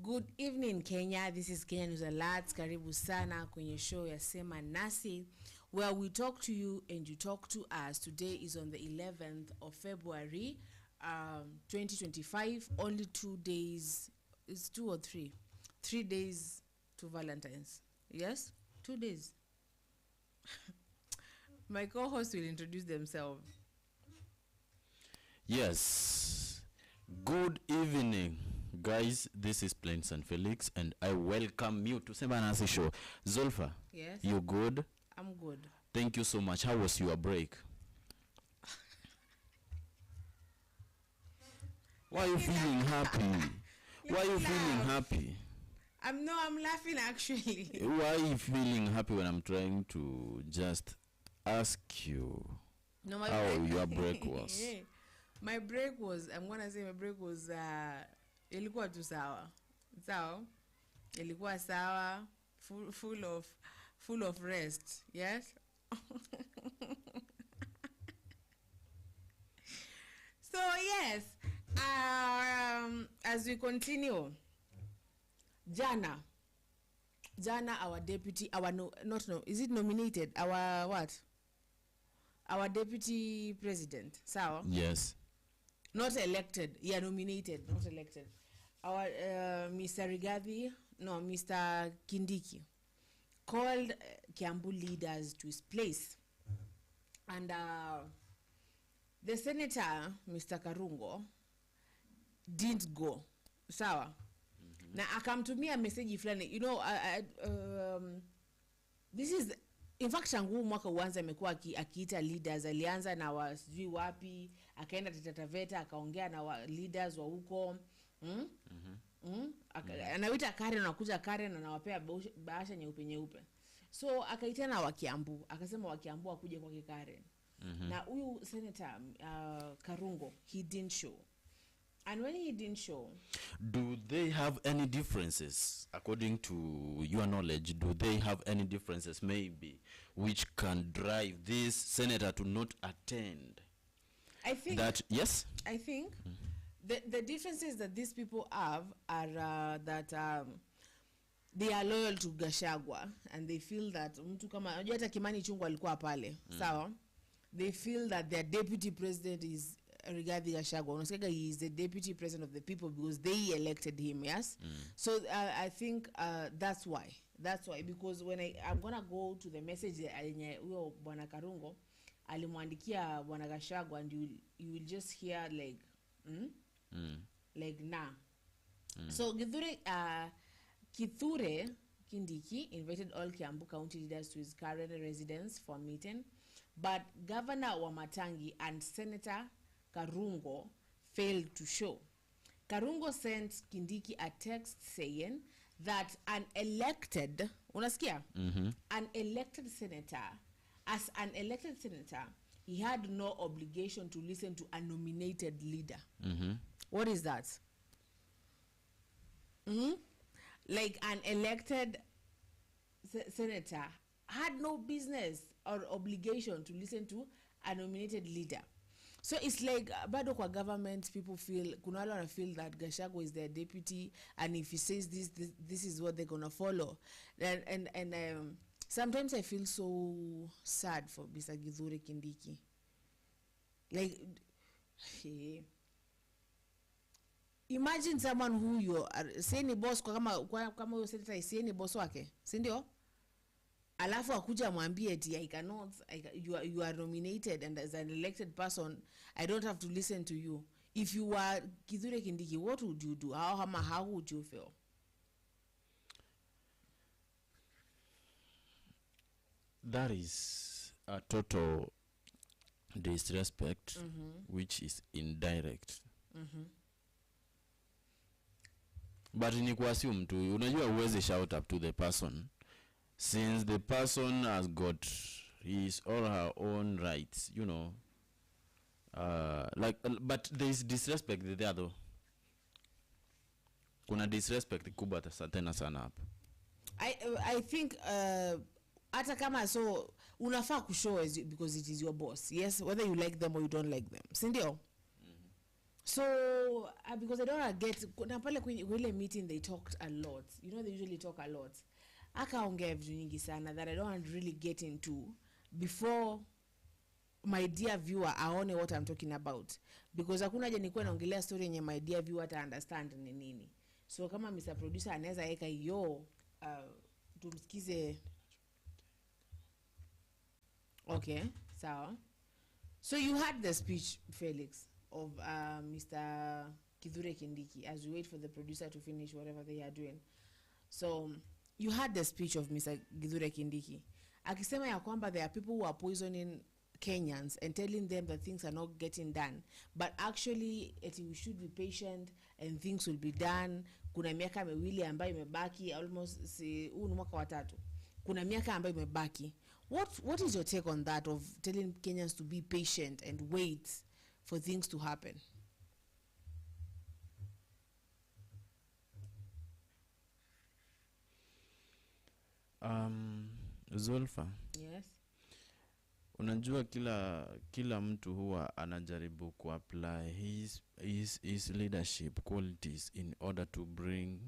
Good evening Kenya, this is Kenya News Alerts. Karibu sana kwenye show ya Sema Nasi, where we talk to you and you talk to us. Today is on the 11th of February 2025. Only 2 days, it's 2 or 3 days to Valentine's. Yes, 2 days. My co-host will introduce themselves. Yes, good evening guys, this is Plains and Felix and I welcome you to Sema Nasi show. Zulfa, yes, you good? I'm good. Thank you so much. How was your break? Why are you feeling happy? Why are you feeling happy? I'm laughing actually. Why are you feeling happy when I'm trying to just ask you how your break was? My break was, I'm gonna say my break was ilikuwa tu sawa. Sawa? Ilikuwa sawa, full of rest. Yes? So yes, as we continue, Jana our deputy, is it nominated? Our what? Our deputy president, Sawa? Yes. Not elected. Yeah, nominated, not elected. Our Mr. Kindiki called Kiambu leaders to his place. And the senator, Mr. Karungo, didn't go. Sawa? Na akamtumia message fulani. You know, this is, in fact, Shangu mwaka uanza amekuwa akiita leaders. Alianza na wasijui wapi, akaenda Taveta, akaongea na leaders wa huko. Anawita Karen, anakuja Karen, anawapea bahasha nyeupe. So akaitana wa Kiambu, akasema wa Kiambu akuje kwa Karen. Na huyu senator Karungo, he didn't show. And when he didn't show, do they have any differences, according to your knowledge? Do they have any differences maybe which can drive this senator to not attend? I think that, yes, I think the differences that these people have are that they are loyal to Gachagua, and they feel that mtu kama unajua hata Kimani Ichungwa alikuwa pale. Sawa? They feel that their deputy president is regarding Gachagua. Unasikia he is the deputy president of the people because they elected him. Yes. So I think that's why. Because when I'm gonna go to the message yenye huyo bwana Karungo alimwandikia bwana Gachagua, and you will just hear like like na. So Kithure Kindiki invited all Kiambu County leaders to his current residence for meeting, but Governor wa MATIANG'I and Senator Karungo failed to show. Karungo sent Kindiki a text saying that an elected senator, as an elected senator, he had no obligation to listen to a nominated leader. What is that? Like an elected senator had no business or obligation to listen to a nominated leader. So it's like bado kwa government, people feel, kuna wale wana feel that Gachagua is their deputy, and if he says this is what they're gonna follow. And sometimes I feel so sad for Mr. Kithure Kindiki. Like, imagine someone who you are saying boss kwa kama huyo senator is saying boss wake, si ndio? Alafu akuja mwambie eti you are nominated, and as an elected person I don't have to listen to you. If you were Kithure Kindiki, what would you do? How would you feel? That is a total disrespect, which is indirect. But ni kuassume tu, unajua uweze shout up to the person, since the person has got his or her own rights, you know. But there is disrespect there though. Kuna disrespect kubwa tena sana hapa. I think hata kama so unafaa kushow because it is your boss. Yes, whether you like them or you don't like them. Si ndio? So because I don't want to get na pale kwenye meeting they talked a lot. You know, they usually talk a lot. Akaongea vitu nyingi sana that I don't want to really get into before my dear viewer aone what I'm talking about, because hakuna haja nikuwa naongelea story yenye my dear viewer ata understand ni nini. So kama Mr. Producer anaweza weka hiyo tumsikize. Okay, sawa. So you had the speech, Felix, of Mr. Kindiki as we wait for the producer to finish whatever they are doing. So you had the speech of Mr. Kindiki akisema ya kwamba there are people who are poisoning Kenyans and telling them that things are not getting done, but actually we should be patient and things will be done. Kuna miaka miwili ambayo imebaki, almost huu ni mwaka wa 3. Kuna miaka ambayo imebaki. What is your take on that, of telling Kenyans to be patient and wait for things to happen? Zulfa. Yes. Unajua kila mtu huwa anajaribu kuapply his leadership qualities in order to bring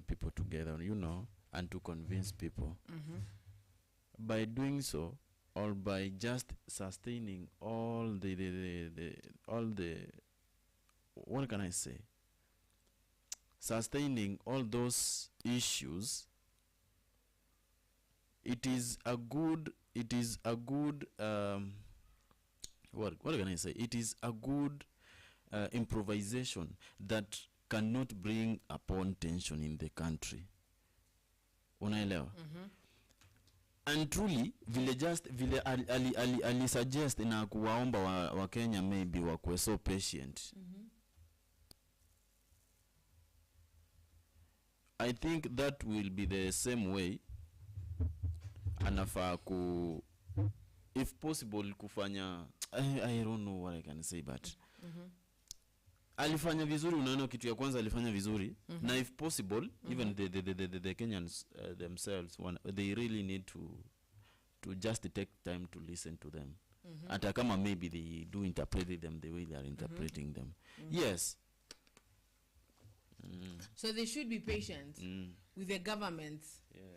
people together, you know, and to convince people. By doing so, or by just sustaining all the what can I say? Sustaining all those issues, it is a good what can I say? It is a good improvisation that cannot bring upon tension in the country. Unaelewa? And truly vile ali suggest na kuwaomba wa Kenya maybe wakuwe so patient. I think that will be the same way anafaa if possible kufanya I don't know what I can say, but alifanya vizuri. Unaona kitu ya kwanza alifanya vizuri, na if possible even the Kenyans themselves they really need to just take time to listen to them. Hata kama maybe they do interpret them the way they are interpreting them. Yes. So they should be patient with the government.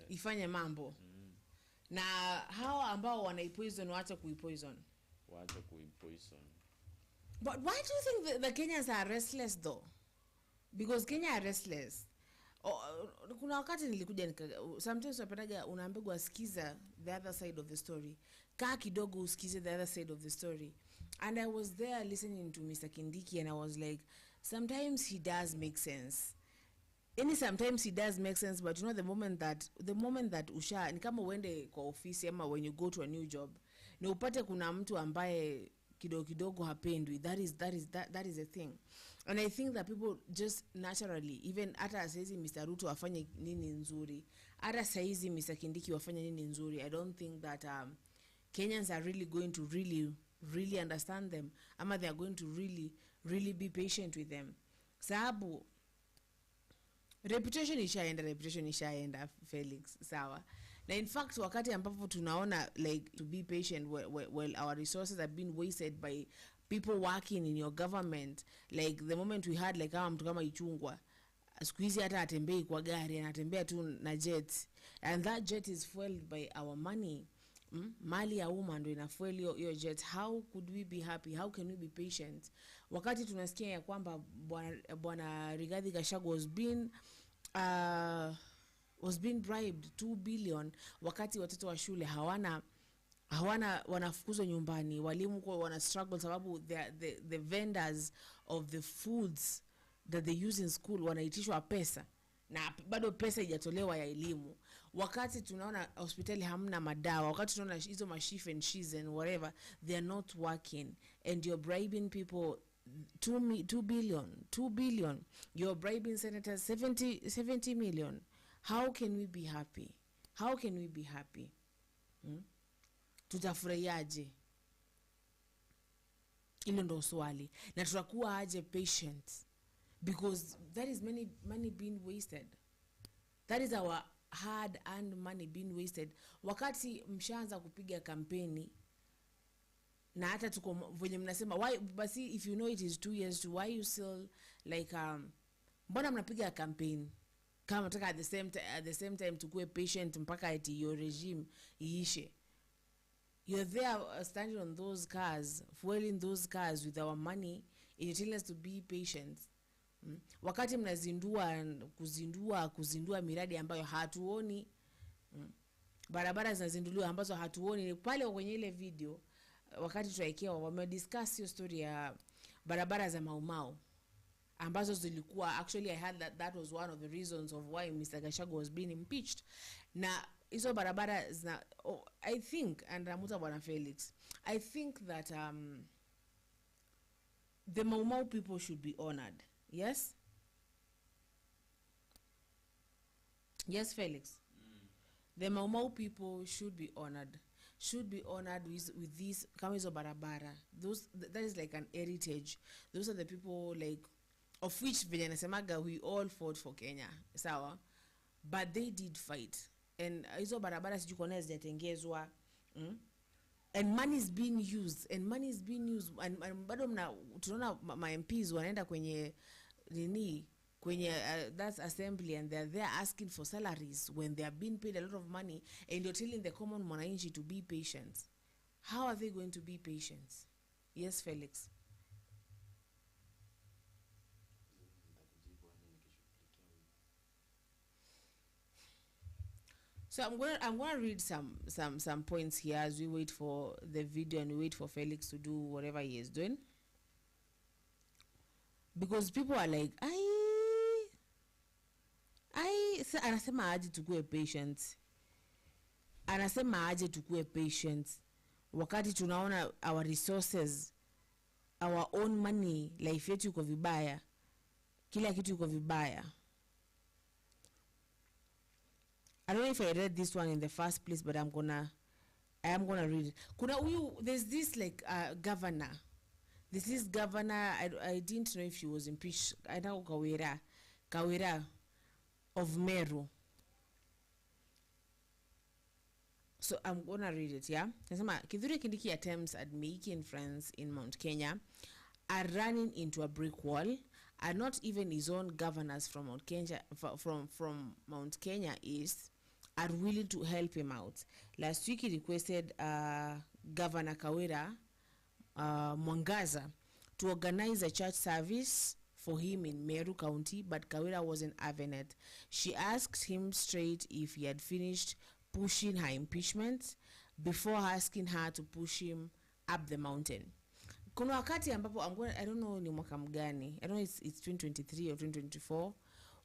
Ifanye mambo. Na hao ambao wanaipoison waache kuipoison. But why do you think the Kenyans are restless though? Because Kenya are restless. Kuna wakati nilikuja sometimes unapataga unaambiwa sikiza the other side of the story. Kaa kidogo usikize the other side of the story. And I was there listening to Mr. Kindiki and I was like, sometimes he does make sense. Sometimes he does make sense, but you know the moment that usha ni kama uende kwa ofisi ama when you go to a new job na upate kuna mtu ambaye kidogo hapendwi, that is a thing. And I think that people just naturally, even hata saizi Mr. Ruto afanye nini nzuri, hata saizi Mr. Kindiki wafanye nini nzuri, I don't think that Kenyans are really going to really understand them, ama they are going to really be patient with them. Sababu reputation ishaenda Felix, sawa. Na in fact wakati ambapo tunaona like to be patient well our resources have been wasted by people working in your government, like the moment we had like mtu kama Ichungwa siku hizi hata atembei kwa gari, anatembea tu na jet, and that jet is fueled by our money. Mali ya umma ndio inafuel hiyo jet. How could we be happy? How can we be patient wakati tunasikia ya kwamba bwana Rigathi Gachagua was being bribed 2 billion wakati watoto wa shule hawana wanafukuzwa nyumbani, walimu kwa wana struggle sababu the vendors of the foods that they use in school wanaitishwa pesa na bado pesa haijatolewa ya elimu, wakati tunaona hospitali hamna madawa, wakati tunaona hizo mashif and she's and whatever they are not working, and you're bribing people 2 billion, you're bribing senators 70 million. How can we be happy? Tutafurahiaje? Hilo ndo swali. Na tutakuwa aje patient? Because that is money being wasted. That is our hard earned money being wasted. Wakati mshaanza kupiga kampeni na hata tuko venye mnasema why, basi if you know it is 2 years to why you still like mbona mnapiga campaign kama nataka at the same time tukue patient mpaka ati your regime iishe. You're there standing on those cars, fueling those cars with our money, and you tell us to be patient. Wakati kuzindua miradi ambayo hatuoni, barabara zinazinduliwa ambazo hatuoni. Pale kwenye ile video wakati tuaikewa wamediscuss hiyo story ya barabara za Maumau ambazo zilikuwa actually I had that was one of the reasons of why Mr. Gachagua was being impeached. Na hizo barabara zina I think, and Ramuta Bwana Felix, I think that the Maumau people should be honored. Yes? Yes, Felix. The Maumau people should be honored. Should be honored with these kama hizo barabara. That is like an heritage. Those are the people like of which vile nasemaga we all fought for Kenya. Sawa? But they did fight. And hizo barabara sijukona zijatengezwa. And money is being used. And bado tunaona ma MPs wanaenda kwenye that's assembly, and they're there asking for salaries when they are being paid a lot of money, and you're telling the common mwananchi to be patient. How are they going to be patient? Yes, Felix. So I'm going to read some points here as we wait for the video and we wait for Felix to do whatever he is doing, because people are like, anasema aje tukue patient. Anasema aje tukue patient wakati tunaona our resources, our own money, life yetu iko vibaya, kila kitu iko vibaya. I don't know if I read this one in the first place, but I am gonna read it. There's this like governor. This is governor. I didn't know if she was impeached. I know Kawira of Meru. So I'm gonna read it, yeah? Kithure Kindiki attempts at making friends in Mount Kenya are running into a brick wall, and not even his own governors from Mount Kenya from Mount Kenya East are willing to help him out. Last week he requested Governor Kawira Mwangaza to organize a church service for him in Meru County, but Kawira wasn't having it. She asked him straight if he had finished pushing her impeachment before asking her to push him up the mountain. Kuna wakati ambapo I don't know ni mwaka mgani, I don't know it's 2023 or 2024,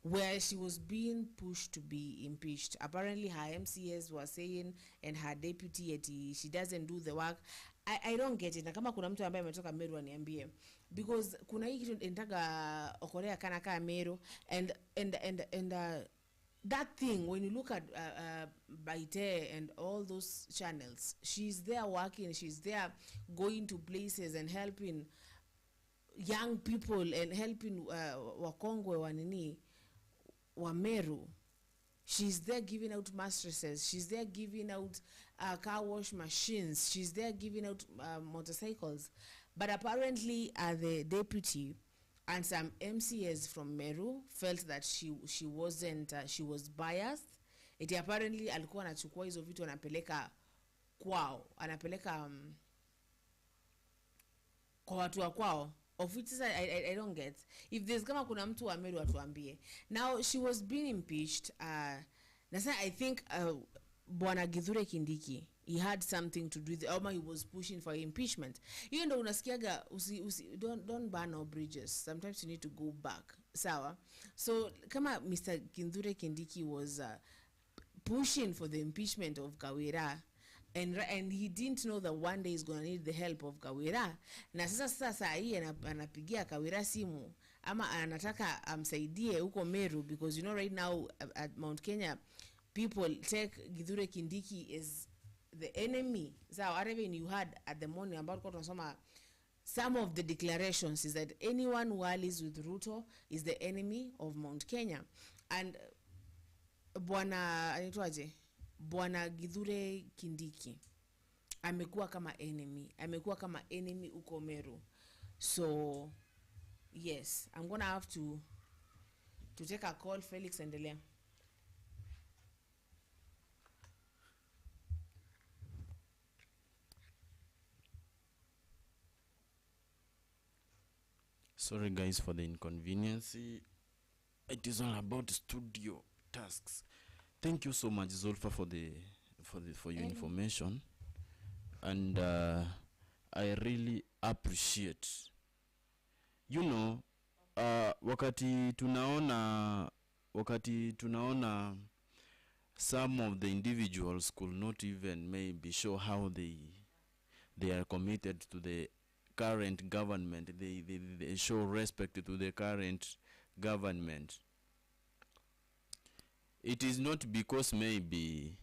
where she was being pushed to be impeached. Apparently her MCS were saying, and her deputy, she doesn't do the work. I don't get it. Na kama kuna mtu ambaye ametoka Meru aniambie, because kuna hii kitu inataka okorea kana kama Meru, and that thing, when you look at Baite and all those channels, she's there working, she's there going to places and helping young people and helping wakongwe wanini wa Meru. She's there giving out mattresses, she's there giving out car wash machines, she's there giving out motorcycles. But apparently the deputy and some MCAs from Meru felt that she wasn't she was biased. It apparently alikuwa anachukua hizo vitu anapeleka kwao, anapeleka kwa watu wa kwao, of which I don't get. If there's kama kuna mtu wa Meru atuambie. Now she was being impeached. Nasa I think Bwana Kithure Kindiki, he had something to do with it. He was pushing for impeachment. Even though unasikiaga don't burn our bridges. Sometimes you need to go back. Sawa. So kama Mr. Kithure Kindiki was pushing for the impeachment of Kawira, and he didn't know that one day he's going to need the help of Kawira. Na sasa hii anapigia Kawira simu ama anataka amsaidie huko Meru, because you know right now at Mount Kenya people take Kithure Kindiki as the enemy. So even you had at the morning about some of the declarations is that anyone who allies with Ruto is the enemy of Mount Kenya. And Bwana Kithure Kindiki amekuwa kama enemy uko Meru. So yes, I'm gonna have to take a call. Felix, endelea. Sorry guys for the inconvenience. It is all about studio tasks. Thank you so much, Zulfa, for your information, and I really appreciate. You know, wakati tunaona some of the individuals could not even maybe show how they are committed to the current government. They show respect to the current government. It is not because maybe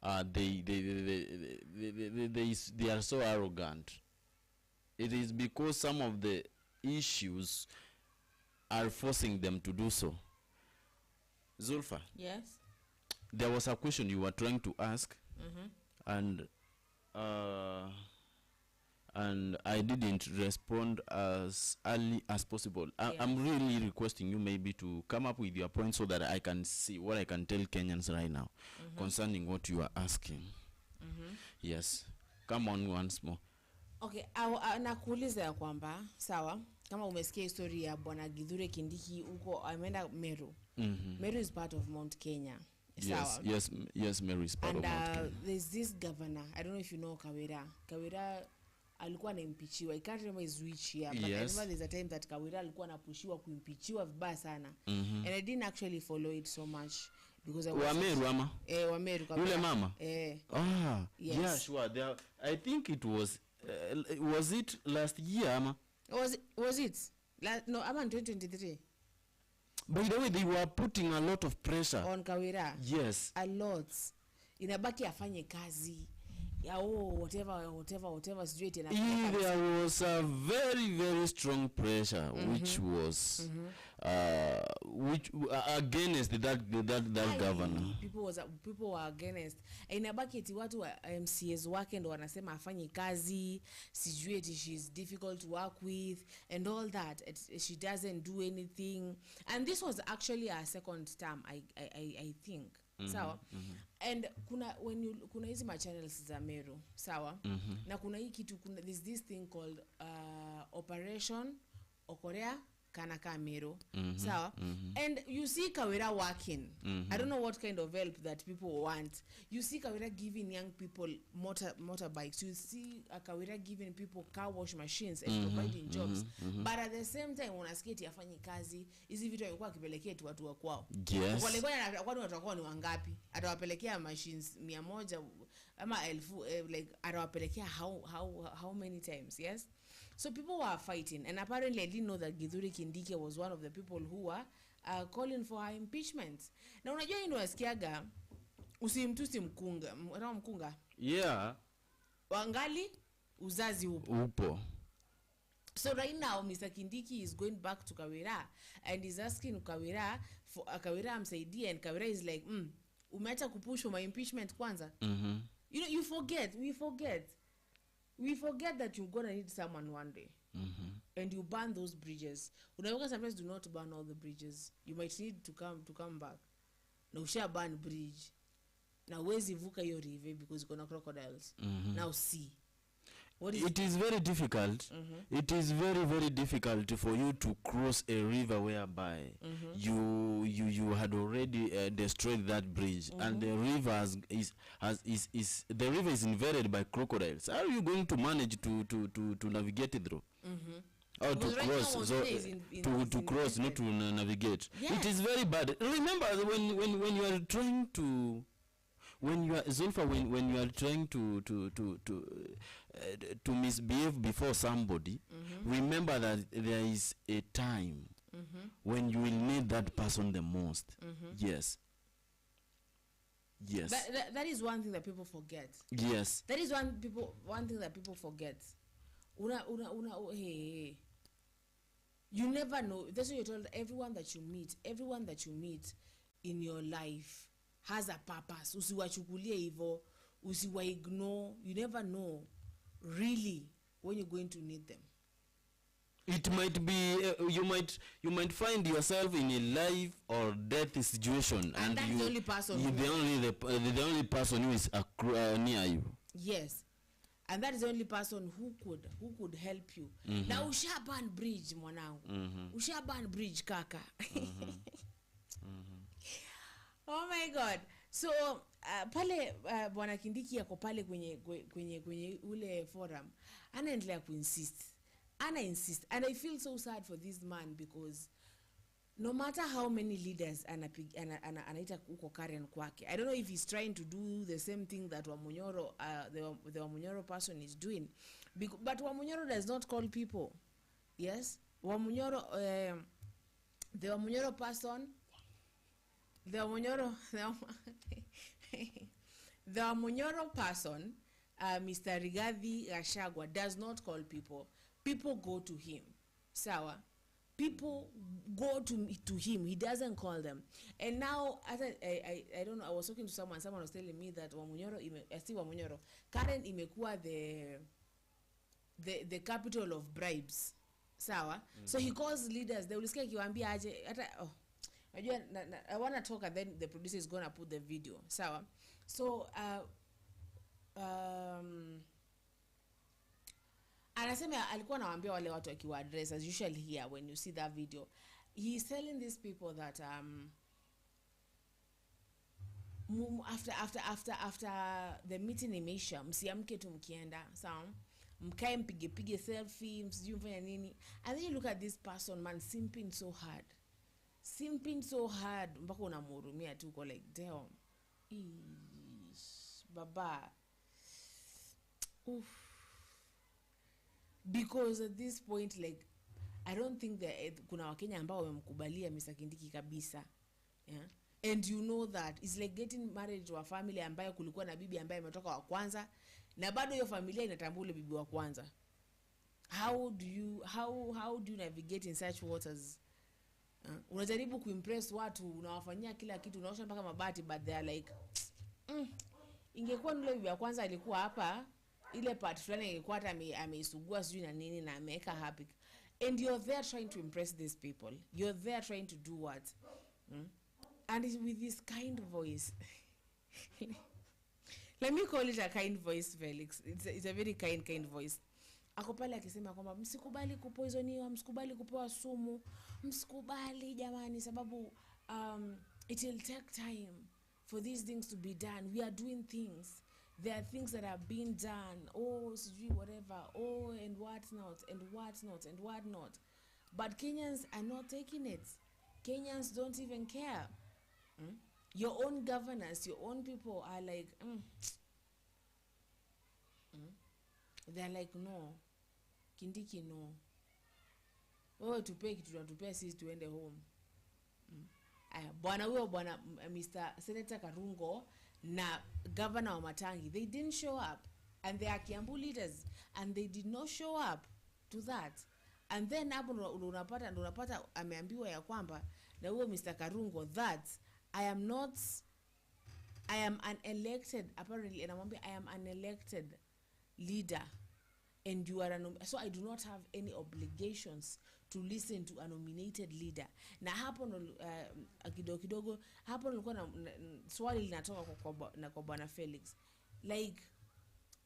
they are so arrogant. It is because some of the issues are forcing them to do so. Zulfa. Yes. There was a question you were trying to ask, and I didn't respond as early as possible. I'm really requesting you maybe to come up with your point so that I can see what I can tell Kenyans right now concerning what you are asking. Yes. Come on once more. Okay, nakuuliza ya kwamba, sawa, kama umesikia history ya Bwana Githure Kindiki huko ameenda Meru. Meru is part of Mount Kenya. Sawa. Yes, Meru is part of Mount Kenya. There's this governor, I don't know if you know Kawira alikuwa anaimpichiwa. I can't remember his which year, but I remember there's a time that Kawira alikuwa anapushiwa kuimpichiwa vibaya sana. And I didn't actually follow it so much because I was Wameru Kawira. Yule mama? Yes. Yeah, sure. I think it was it last year, ama? Was it? No, I'm in 2023. By the way, they were putting a lot of pressure on Kawira. Yes. A lot. Inabaki afanye kazi. Yeah, whatever straight. There was a very, very strong pressure which was which against that governor. People were against. Inabaki eti watu wa MCAs wake ndo wanasema afanye kazi, sijui eti she's difficult to work with and all that. She doesn't do anything. And this was actually her second term, I think. Sawa. And kuna hizi ma channels za Meru, sawa? Na kuna hii kitu, there's this thing called Operation Okorea Kanaka Meru, sawa? And you see Kawira working. I don't know what kind of help that people want. You see Kawira giving young people motorbikes. You see Kawira giving people car wash machines and providing jobs. But at the same time, unasikia eti afanye kazi, hizi vitu alikuwa akipelekea tu watu wa kwao. Yes. Kwani watakuwa ni wangapi? Atawapelekea machines 100 ama 1000, like atawapelekea how many times? Yes. So people were fighting, and apparently I didn't know that Githure Kindiki was one of the people who were calling for her impeachment. Na unajua hii ndio wasikiaga usimtusi mkunga. Yeah. Wangali uzazi upo. So right now Mr. Kindiki is going back to Kawira and is asking Kawira for Kawira amsaidie, and Kawira is like, umeacha kupush for my impeachment kwanza. You know, we forget that you're going to need someone one day. And you burn those bridges. Unaweka sometimes do not burn all the bridges. You might need to come back. Na usha burn bridge. Na uwezi vuka hiyo river because kuna crocodiles. Now see. It is very difficult. It is very, very difficult for you to cross a river whereby you had already destroyed that bridge, and the river the river is invaded by crocodiles. How are you going to manage to navigate through? Or to cross, to cross, not to navigate. Yes. It is very bad. Remember when you are trying to. When you are Zulfa, when you are trying to misbehave before somebody, remember that there is a time when you will need that person the most. Yes. That is one thing that people forget. Yes. That is one thing that people forget. Hey. You never know. That's what you're told. Everyone that you meet in your life has a purpose. Usiwachukulie hivyo. usiwa ignore. You never know really when you're going to need them. It might be you might find yourself in a life or death situation, and that's you, the only person you're the only person who is near you. Yes, and that is the only person who could help you. Now ushaban bridge mwanangu, ushaban bridge kaka. Oh my God. So pale bwana Kindiki yako pale kwenye ule forum anaendelea kuinsist. And I insist, and I feel so sad for this man, because no matter how many leaders anaita uko Karen kwake, I don't know if he's trying to do the same thing that Wamunyoro, the Wamunyoro person is doing, but Wamunyoro does not call people. Yes, Wamunyoro, the Wamunyoro person, the Wamunyoro person, Mr. Rigathi Gachagua does not call people. People go to him. Sawa. People go to him. He doesn't call them. And now, as I don't know, I was talking to someone was telling me that Wamunyoro, Karen imekuwa the capital of bribes. Sawa. So he calls leaders. They will say kiwaambia aje I want to talk, and then the producer is going to put the video. Sawa. So anasema alikuwa anawaambia wale watu akiwa address, as usually here when you see that video, he is telling these people that after the meeting imeisha, msiamke tu mkienda, sawa, mkae mpige selfie, msijui mfanya nini. And then you look at this person, man, simping so hard mpaka unamhurumia tu, uko like damn, baba, oof. Because at this point, like, I don't think that kuna Wakenya ambao wamemkubalia Mr. Kindiki kabisa. Yeah? And you know that it's like getting married to a family ambayo kulikuwa na bibi ambaye ametoka wa kwanza, na bado hiyo familia inatambua ule bibi wa kwanza. How do you navigate in such waters? Unajaribu kuimpress watu, unawafanyia kila kitu, unaosha mpaka mabati, but they are like ingekuwa ule bibi wa kwanza alikuwa hapa, ile part fulani ingekuwa hata ameisugua sijui na nini na ameweka happy. And you're there trying to impress these people. You're there trying to do what? And it's with this kind voice. Let me call it a kind voice, Felix. It's a very kind voice. Ako pale akisema kwamba msikubali kupoisoniwa, msikubali kupewa sumu, msikubali jamani, sababu it will take time for these things to be done. We are doing things. There are things that are being done. Oh, whatever. Oh, and what not, and what not, and what not. But Kenyans are not taking it. Kenyans don't even care. Your own governors, your own people are like, they're like, no. Kindiki, no. Oh, tupe kitu tunatupea sisi tuende home. Bwana Mr. Senator Karungo na governor wa Matangi, they didn't show up, and they are Kiambu leaders, and they did not show up to that. And then hapo unapata ameambiwa ya kwamba na huyo Mr. Karungo that I am an elected, apparently, and I am an elected leader, and you are so I do not have any obligations to listen to a nominated leader. Na hapo kidogo hapo nilikuwa na swali linatoka kwa bwana Felix, like,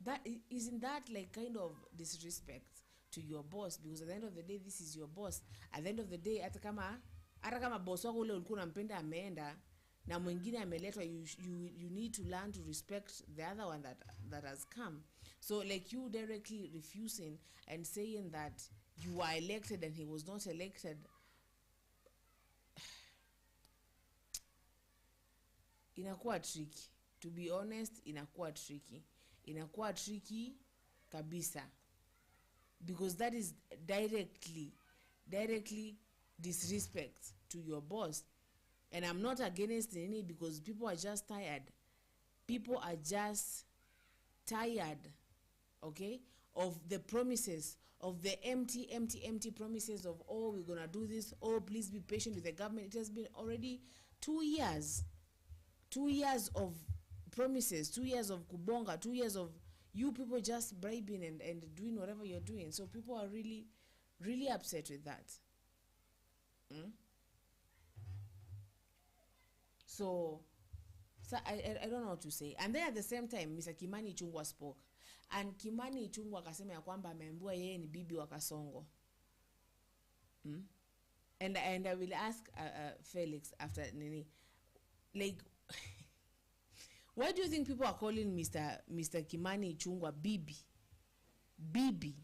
that isn't that like kind of disrespect to your boss? Because at the end of the day, this is your boss. At the end of the day, hata kama boss wako ule ulikuwa unampenda ameenda na mwingine ameletwa, you need to learn to respect the other one that has come. So like you directly refusing and saying that you were elected and he was not elected, inakuwa tricky. To be honest, inakuwa tricky kabisa, because that is directly disrespect to your boss. And I'm not against any, because people are just tired, okay, of the promises, of the empty promises of, oh, we're gonna do this, oh, please be patient with the government. It has been already 2 years of promises, 2 years of kubonga, 2 years of you people just bribing and doing whatever you're doing. So people are really, really upset with that. So I don't know what to say. And then at the same time, Mr. Kimani Ichungwa spoke. And Kimani Ichungwa akasema ya kwamba ameambiwa yeye ni bibi wa Kasongo. And I will ask Felix after Nini, like, why do you think people are calling Mr. Kimani Ichungwa Bibi? Bibi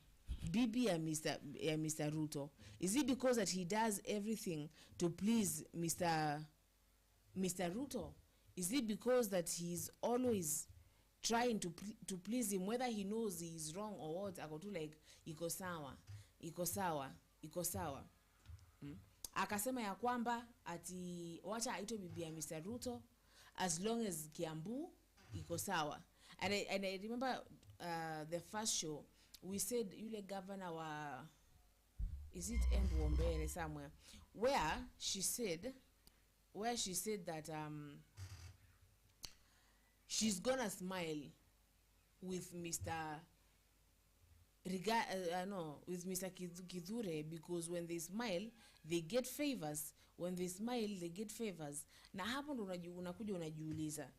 and Mr. Ruto? Is it because that he does everything to please Mr. Ruto? Is it because that he's always trying to please him, whether he knows he's wrong or what? I go to like iko sawa. Akasema ya kwamba ati wacha aitwe bibi ya Mr. Ruto as long as Kiambu iko sawa. And I remember the first show we said yule governor wa, is it Wombere somewhere, where she said that she's gonna smile with Mr. with Mr. Kithure, because when they smile they get favors. When they smile they get favors. Na hapo ndo unakuja unajiuliza,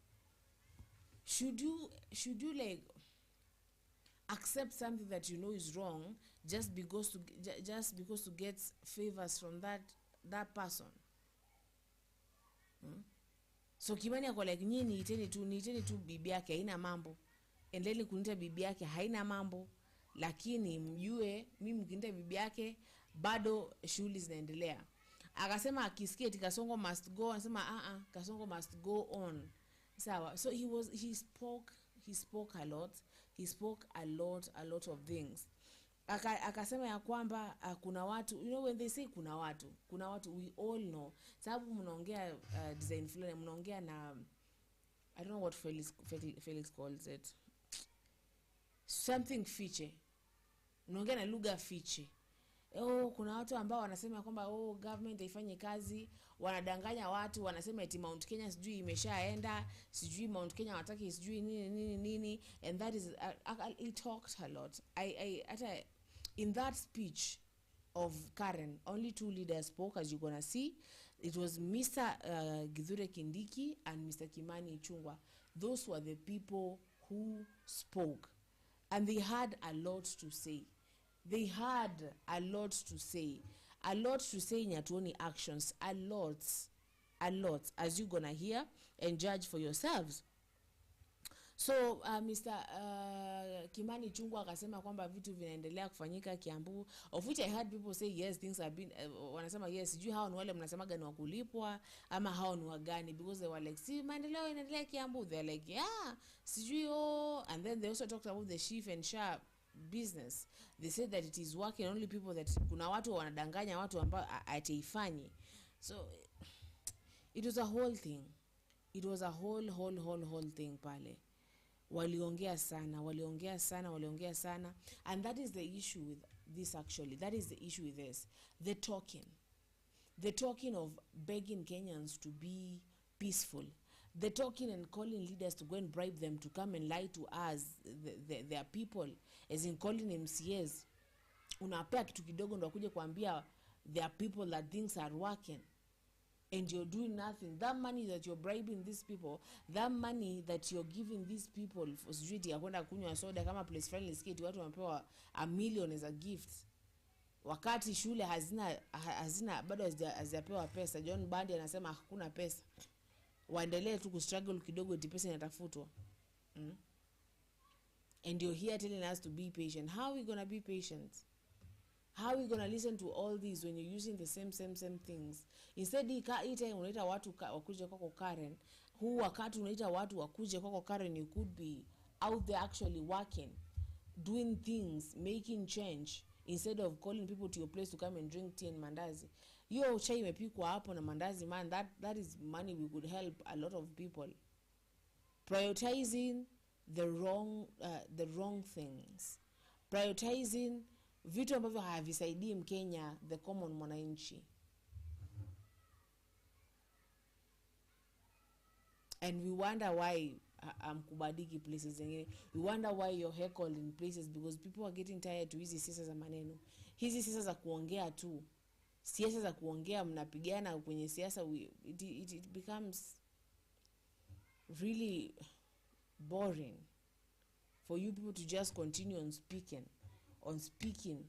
should you like accept something that you know is wrong just because to get favors from that person? So Kimani ako like, nyinyi niiteni tu bibi yake haina mambo, endeni kunita bibi yake haina mambo, lakini mjue mimi mkinita bibi yake bado shughuli zinaendelea. Akasema akisikia eti Kasongo must go, anasema Kasongo must go on. Sawa. So he spoke a lot. He spoke a lot of things. Akasema ya kwamba kuna watu, you know, when they say kuna watu we all know. Sababu mnaongea design fulani, mnaongea na, I don't know what Felix calls it, something fiche, mnaongea na lugha fiche. Kuna watu ambao wanasema kwamba government haifanye kazi, wanadanganya watu, wanasema eti Mount Kenya sijui imeshaenda, sijui Mount Kenya wataki sijui nini, and that is he talked a lot. In that speech of Karen, only 2 leaders spoke, as you're gonna see. It was Mr. Githure Kindiki and Mr. Kimani Ichungwa. Those were the people who spoke, and they had a lot to say. A lot to say in Nyatuoni actions, a lot, as you're gonna hear and judge for yourselves. So Mr. Kimani Ichungwa akasema kwamba vitu vinaendelea kufanyika Kiambu, of which I heard people say yes, things have been wanasema yes, sijui hao ni wale mnasemaga ni wakulipwa ama hao ni wagani, because they were like, si maendeleo inaendelea Kiambu, they're like yeah, sijui and then they also talked about the chief and sharp business. They said that it is working, only people that kuna watu wanadanganya watu ambao ataifanyi. So it was a whole thing. It was a whole thing pale. Waliongea sana, and that is the issue with this. Actually, that is the issue with this, the talking of begging Kenyans to be peaceful, the talking and calling leaders to go and bribe them to come and lie to us, their people, as in calling MCAs. Unapea kitu kidogo ndo akuje kuambia their people that things are working, and you're doing nothing. That money that you're bribing these people, that money that you're giving these people for street ya kwenda kunywa soda kama place friendly skate, watu wamepewa $1 million as a gift, wakati shule hazina bado hazijapewa pesa. John Bandi anasema hakuna pesa, waendelee tu kustruggle kidogo eti pesa inatafutwa. And you're here telling us to be patient. How are we going to be patient? How are we going to listen to all these when you're using the same things? Instead hii time unaita watu wakuje kwako Karen, huu wakati unaita watu wakuje kwako Karen, you could be out there actually working, doing things, making change, instead of calling people to your place to come and drink tea and mandazi. Hiyo chai imepikwa hapo na mandazi, man, that is money we could help a lot of people. Prioritizing the wrong things, prioritizing vitu ambavyo havisaidii Mkenya, the common mwananchi. And we wonder why amkubadiki places zingine. We wonder why you're heckled in places because people are getting tired to hizi siasa za maneno. Hizi siasa za kuongea tu. Siasa za kuongea mnapigana kwenye siasa, it becomes really boring for you people to just continue on speaking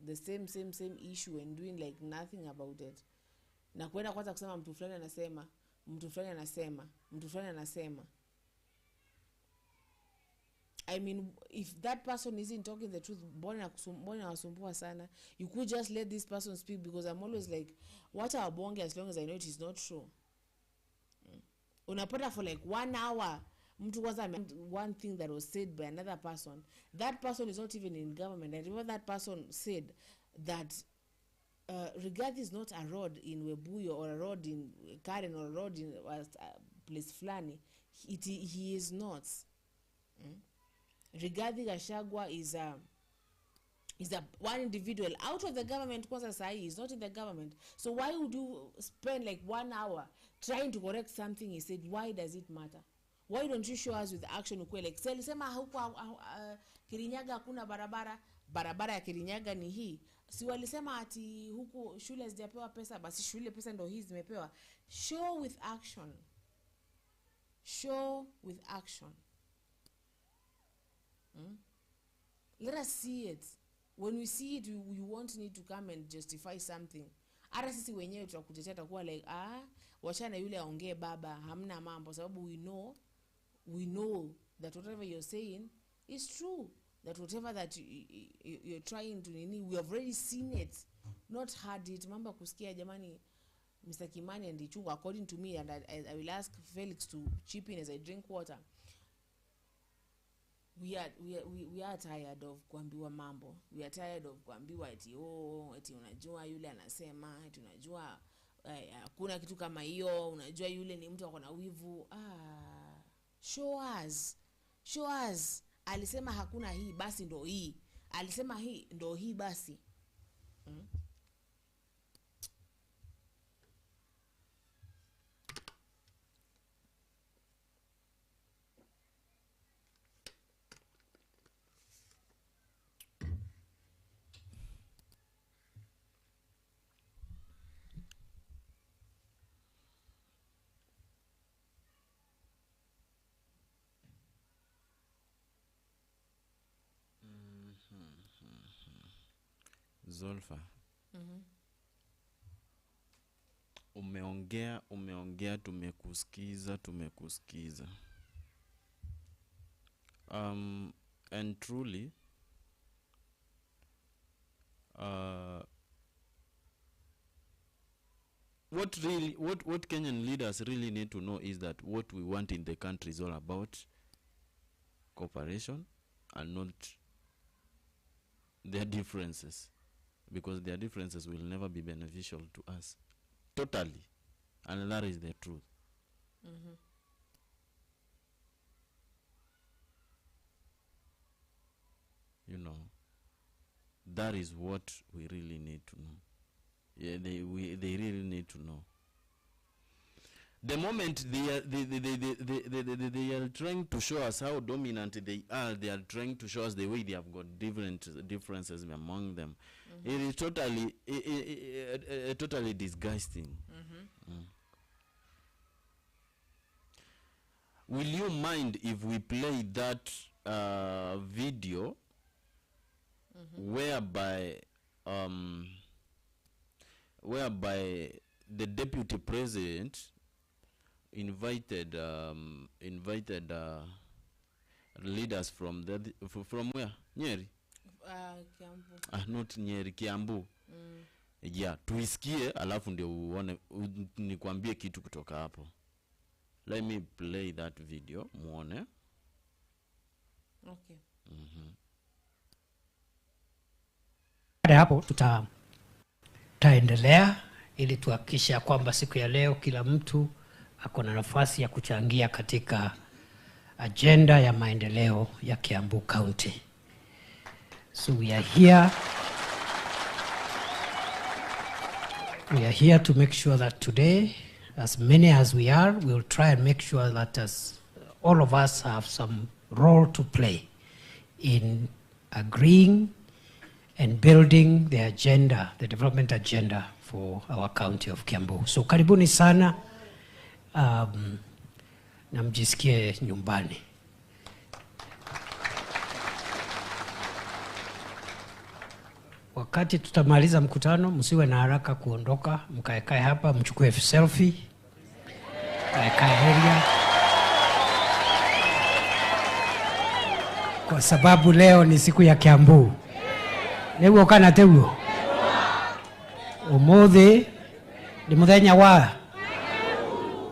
the same issue and doing like nothing about it. Na kwenda kwanza kusema mtu fulani anasema. I mean, if that person isn't talking the truth, mbona wasumbua sana? You could just let this person speak, because I'm always like, what are bonge as long as I know it is not true. Unapata for like 1 hour mtu kwanza one thing that was said by another person. That person is not even in government. I remember that person said that Rigathi is not a road in Webuyo or a road in Karen or a road in place Flani. He is not. Rigathi Gachagua is a one individual out of the government. Kwanza sahi is not in the government. So why would you spend like 1 hour trying to correct something he said? Why does it matter? Why don't you show us with action ukwe like sema huko Kirinyaga hakuna barabara ya Kirinyaga ni hii. Si walisema ati huku shule hazijapewa pesa, basi shule pesa ndo hizi zimepewa. Show with action. Let us see it. When we see it, we won't need to come and justify something. Hata sisi wenyewe tutakutetea takuwa like wachana yule aongee baba, hamna mambo, sababu we know that whatever you're saying is true. That whatever that you're trying to we have already seen it, not heard it. Mambo kusikia jamani, Mr. Kimani and Ichungwa, according to me, and I will ask Felix to chip in as I drink water. We are tired of kuambiwa mambo. We are tired of kuambiwa eti unajua yule anasema, eti unajua hakuna kitu kama hiyo, unajua yule ni mtu akona wivu. Show us. Alisema hakuna hii, basi ndo hii. Alisema hii, ndo hii basi. Zolfa. Umeongea tumekusikiza. And truly what Kenyan leaders really need to know is that what we want in the country is all about cooperation and not their differences, because their differences will never be beneficial to us totally, and that is the truth. You know, that is what we really need to know. Yeah, they really need to know. The moment they are trying to show us how dominant they are trying to show us the way they have got different differences among them. It is totally disgusting. Will you mind if we play that video whereby the deputy president invited leaders from where? Nyeri? Kiambu. Not Nyeri, Kiambu. Yeah, tuisikie alafu ndio uone nikwambie kitu kutoka hapo. Let me play that video muone. Okay. Baada hapo tutaendelea ili tuhakikisha kwamba siku ya leo kila mtu ako na nafasi ya kuchangia katika agenda ya maendeleo ya Kiambu County. So we are here to make sure that today, as many as we are, we will try and make sure that as all of us have some role to play in agreeing and building the agenda, the development agenda for our county of Kiambu. So karibuni sana, na mjisikie nyumbani. Wakati tutamaliza mkutano, msiwe na haraka kuondoka, mkaekae hapa, mchukue selfie, mkaekae area. Kwa sababu leo ni siku ya Kiambu. Leo kana teuo. Umuthi ni muthenya wa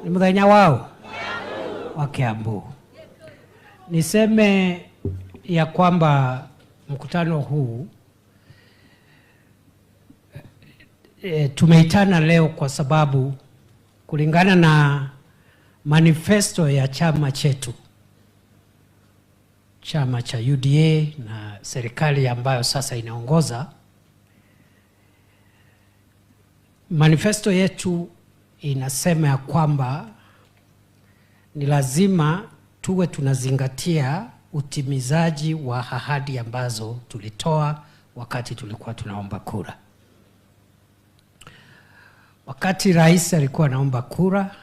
ni muthenya wao wa Kiambu. Niseme ya kwamba mkutano huu tumeitana leo kwa sababu kulingana na manifesto ya chama chetu, chama cha UDA na serikali ambayo sasa inaongoza, manifesto yetu inasema ya kwamba ni lazima tuwe tunazingatia utimizaji wa ahadi ambazo tulitoa wakati tulikuwa tunaomba kura. Wakati rais alikuwa anaomba kura,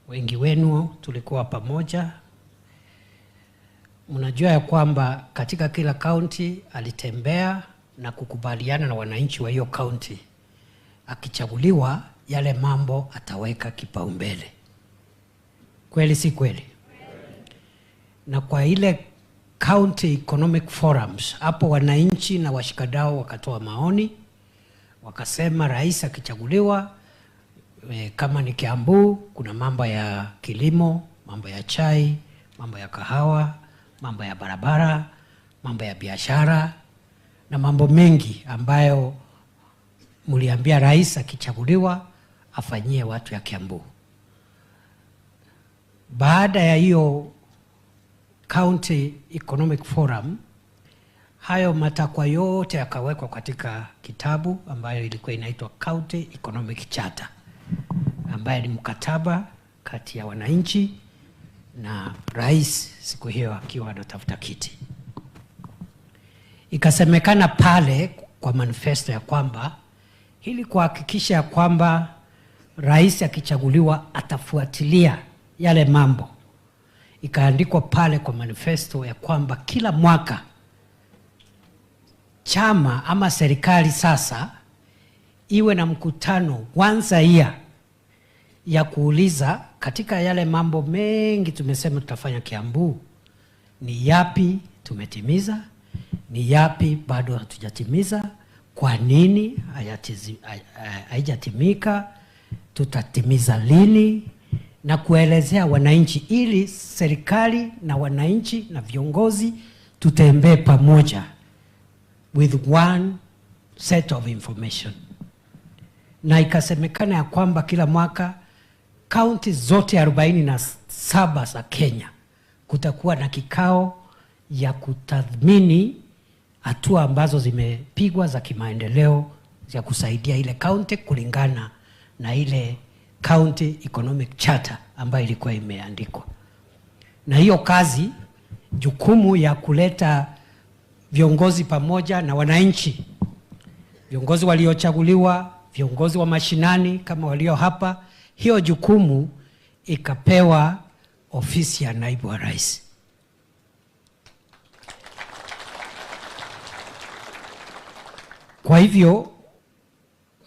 wengi wenu tulikuwa pamoja. Mnajua ya kwamba katika kila kaunti alitembea na kukubaliana na wananchi wa hiyo kaunti, akichaguliwa yale mambo ataweka kipaumbele. Kweli si kweli? Na kwa ile county economic forums, hapo wananchi na washikadau wakatoa maoni, wakasema rais akichaguliwa, kama ni Kiambu, kuna mambo ya kilimo, mambo ya chai, mambo ya kahawa, mambo ya barabara, mambo ya biashara na mambo mengi ambayo muliambia rais akichaguliwa afanyie watu ya Kiambu. Baada ya hiyo County Economic Forum, hayo matakwa yote yakawekwa katika kitabu ambayo ilikuwa inaitwa County Economic Charter, ambayo ni mkataba kati ya wananchi na rais siku hiyo akiwa anatafuta kiti. Ikasemekana pale kwa manifesto ya kwamba ili kuhakikisha ya kwamba rais akichaguliwa atafuatilia yale mambo, ikaandikwa pale kwa manifesto ya kwamba kila mwaka chama ama serikali sasa iwe na mkutano once a year ya kuuliza katika yale mambo mengi tumesema tutafanya Kiambu, ni yapi tumetimiza, ni yapi bado hatujatimiza, kwa nini haijatimika, tutatimiza lini, na kuelezea wananchi ili serikali na wananchi na viongozi tutembee pamoja with one set of information. Na ikasemekana ya kwamba kila mwaka kaunti zote 47 za Kenya kutakuwa na kikao ya kutathmini hatua ambazo zimepigwa za kimaendeleo za kusaidia ile kaunti kulingana na ile County Economic Charter ambayo ilikuwa imeandikwa. Na hiyo kazi, jukumu ya kuleta viongozi pamoja na wananchi, viongozi waliochaguliwa, viongozi wa mashinani kama walio hapa, hiyo jukumu ikapewa ofisi ya naibu wa rais. Kwa hivyo,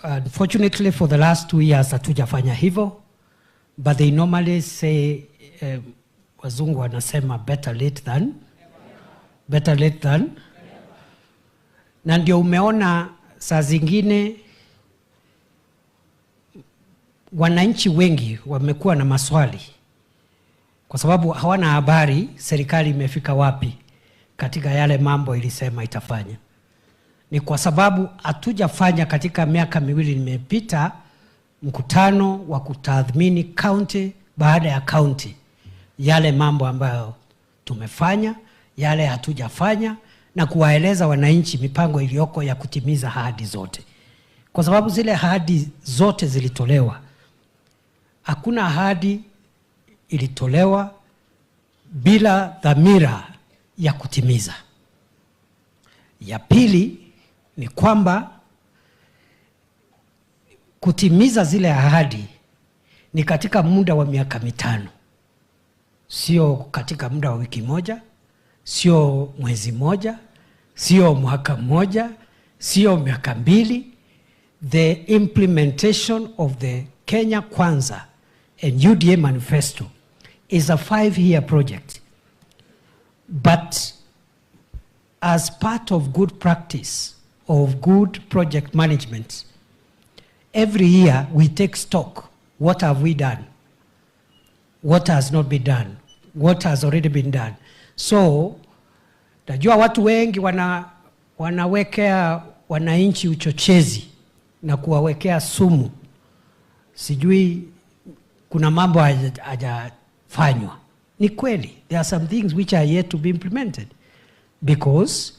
unfortunately for the last 2 years hatujafanya hivyo, but they normally say, wazungu wanasema better late than. Na ndio umeona saa zingine wananchi wengi wamekuwa na maswali kwa sababu hawana habari serikali imefika wapi katika yale mambo ilisema itafanya. Ni kwa sababu hatujafanya katika miaka miwili imepita mkutano wa kutathmini county baada ya county yale mambo ambayo tumefanya, yale hatujafanya, na kuwaeleza wananchi mipango iliyoko ya kutimiza ahadi zote. Kwa sababu zile ahadi zote zilitolewa, hakuna ahadi ilitolewa bila dhamira ya kutimiza. Ya pili ni kwamba kutimiza zile ahadi ni katika muda wa miaka 5. Sio katika muda wa wiki moja, sio mwezi moja, sio mwaka mmoja, sio miaka 2. The implementation of the Kenya Kwanza and UDA manifesto is a 5-year project. But as part of good practice, of good project management, every year we take stock. What have we done? What has not been done? What has already been done? So, najua watu wengi wanawekea wananchi uchochezi na kuwawekea sumu. Sijui kuna mambo hajafanywa. Ni kweli, there are some things which are yet to be implemented because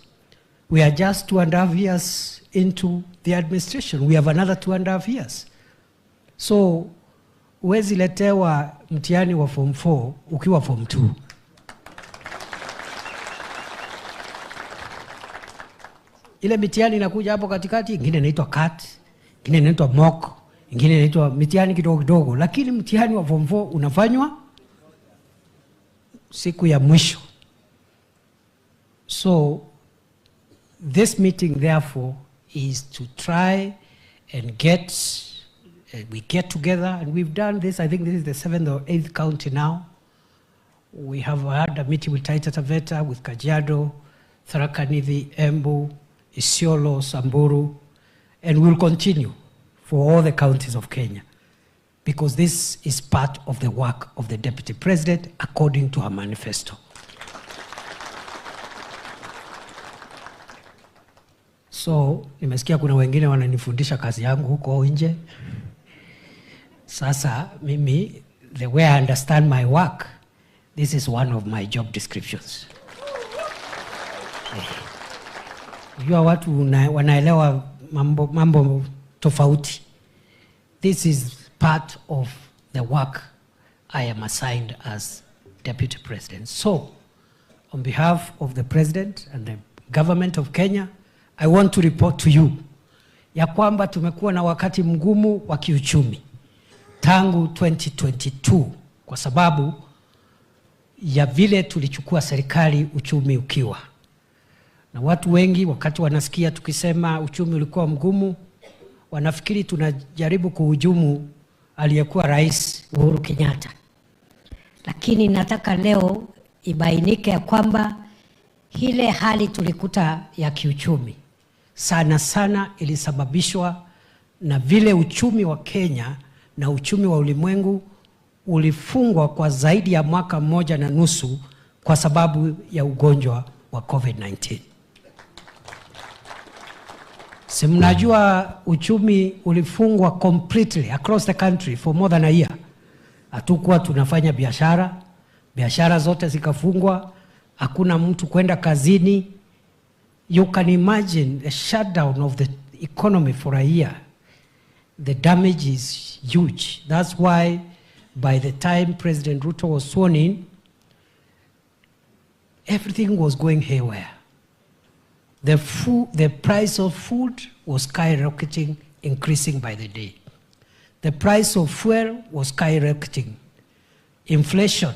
we are just 2.5 years into the administration. We have another 2.5 years. So, huwezi letewa mtihani wa form 4 ukiwa form 2. Ile mitihani inakuja hapo katikati, ingine inaitwa CAT, ingine inaitwa mock, ingine inaitwa mitihani kidogo kidogo, lakini mtihani wa form 4 unafanywa siku ya mwisho. So this meeting therefore is to try and we get together, and we've done this. I think this is the 7th or 8th county now. We have had a meeting with Taita Taveta, with Kajiado, Tharaka Nithi, Embu, Isiolo, Samburu, and we'll continue for all the counties of Kenya, because this is part of the work of the Deputy President according to her manifesto. So, nimesikia kuna wengine wananifundisha kazi yangu huko nje. Sasa, mimi, the way I understand my work, this is one of my job descriptions. Unajua watu wanaelewa mambo tofauti. This is part of the work I am assigned as Deputy President. So, on behalf of the President and the government of Kenya, I want to report to you ya kwamba tumekuwa na wakati mgumu wa kiuchumi tangu 2022 kwa sababu ya vile tulichukua serikali uchumi ukiwa. Na watu wengi wakati wanasikia tukisema uchumi ulikuwa mgumu, wanafikiri tunajaribu kuhujumu aliyekuwa Rais Uhuru Kenyatta. Lakini nataka leo ibainike ya kwamba ile hali tulikuta ya kiuchumi sana sana ilisababishwa na vile uchumi wa Kenya na uchumi wa ulimwengu ulifungwa kwa zaidi ya mwaka 1.5 kwa sababu ya ugonjwa wa COVID-19. Si mnajua uchumi ulifungwa completely across the country for more than a year. Hatukuwa tunafanya biashara, biashara zote zikafungwa, hakuna mtu kwenda kazini. You can imagine a shutdown of the economy for a year. The damage is huge. That's why by the time President Ruto was sworn in, everything was going haywire. The price of food was skyrocketing, increasing by the day. The price of fuel was skyrocketing. Inflation,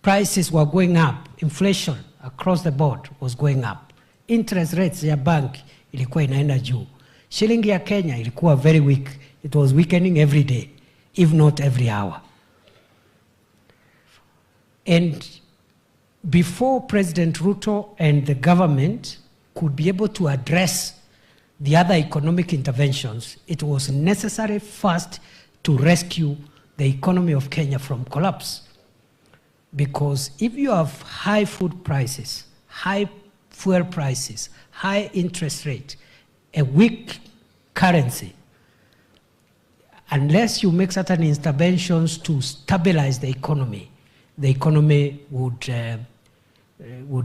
prices were going up. Inflation across the board was going up. Interest rates ya bank ilikuwa inaenda juu. Shilingi ya Kenya ilikuwa very weak. It was weakening every day, if not every hour. And before President Ruto and the government could be able to address the other economic interventions, it was necessary first to rescue the economy of Kenya from collapse. Because if you have high food prices, high fuel prices, high interest rate, a weak currency, unless you make certain interventions to stabilize the economy would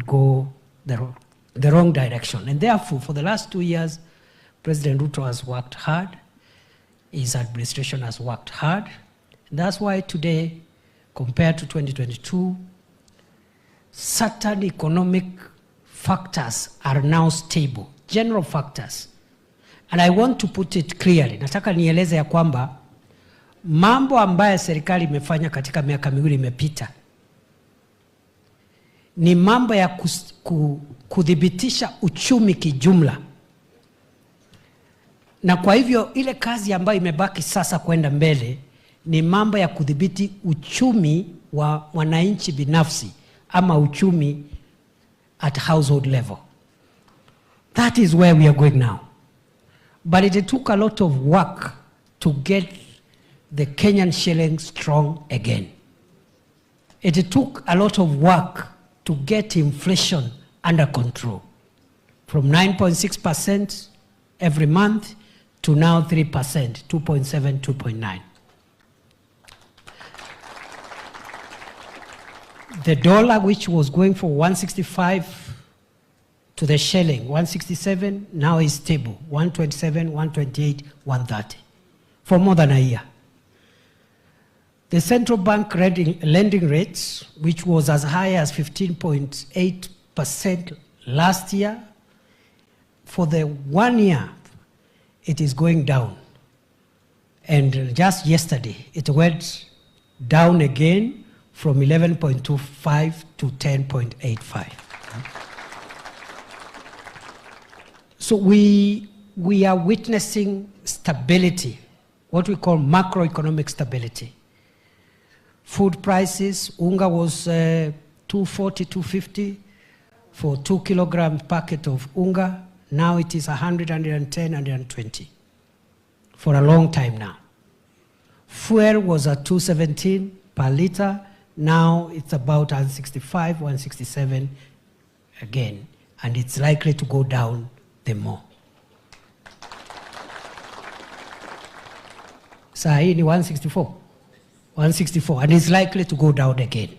go the wrong direction. And therefore, for the last 2 years, President Ruto has worked hard. His administration has worked hard. And that's why today, compared to 2022, certain economic factors are now stable, general factors. And I want to put it clearly. Nataka nieleze ya kwamba mambo ambayo serikali imefanya katika miaka miwili imepita ni mambo ya kudhibitisha uchumi kijumla. Na kwa hivyo ile kazi ambayo imebaki sasa kwenda mbele ni mambo ya kudhibiti uchumi wa wananchi binafsi ama uchumi at household level. That is where we are going now. But it took a lot of work to get the Kenyan shilling strong again. It took a lot of work to get inflation under control. From 9.6% every month to now 3%, 2.7, 2.9. The dollar, which was going for 165 to the shilling, 167, now is stable, 127, 128, 130, for more than a year. The central bank lending rates, which was as high as 15.8% last year, for the 1 year, it is going down. And just yesterday, it went down again from 11.25 to 10.85. So we are witnessing stability, what we call macroeconomic stability. Food prices, unga was 240, 250 for 2 kilogram packet of unga. Now it is 100, 110, 120 for a long time now. Fuel was at 217 per liter. Now it's about 165, 167 again, and it's likely to go down the more. Saa hii ni 164, and it's likely to go down again.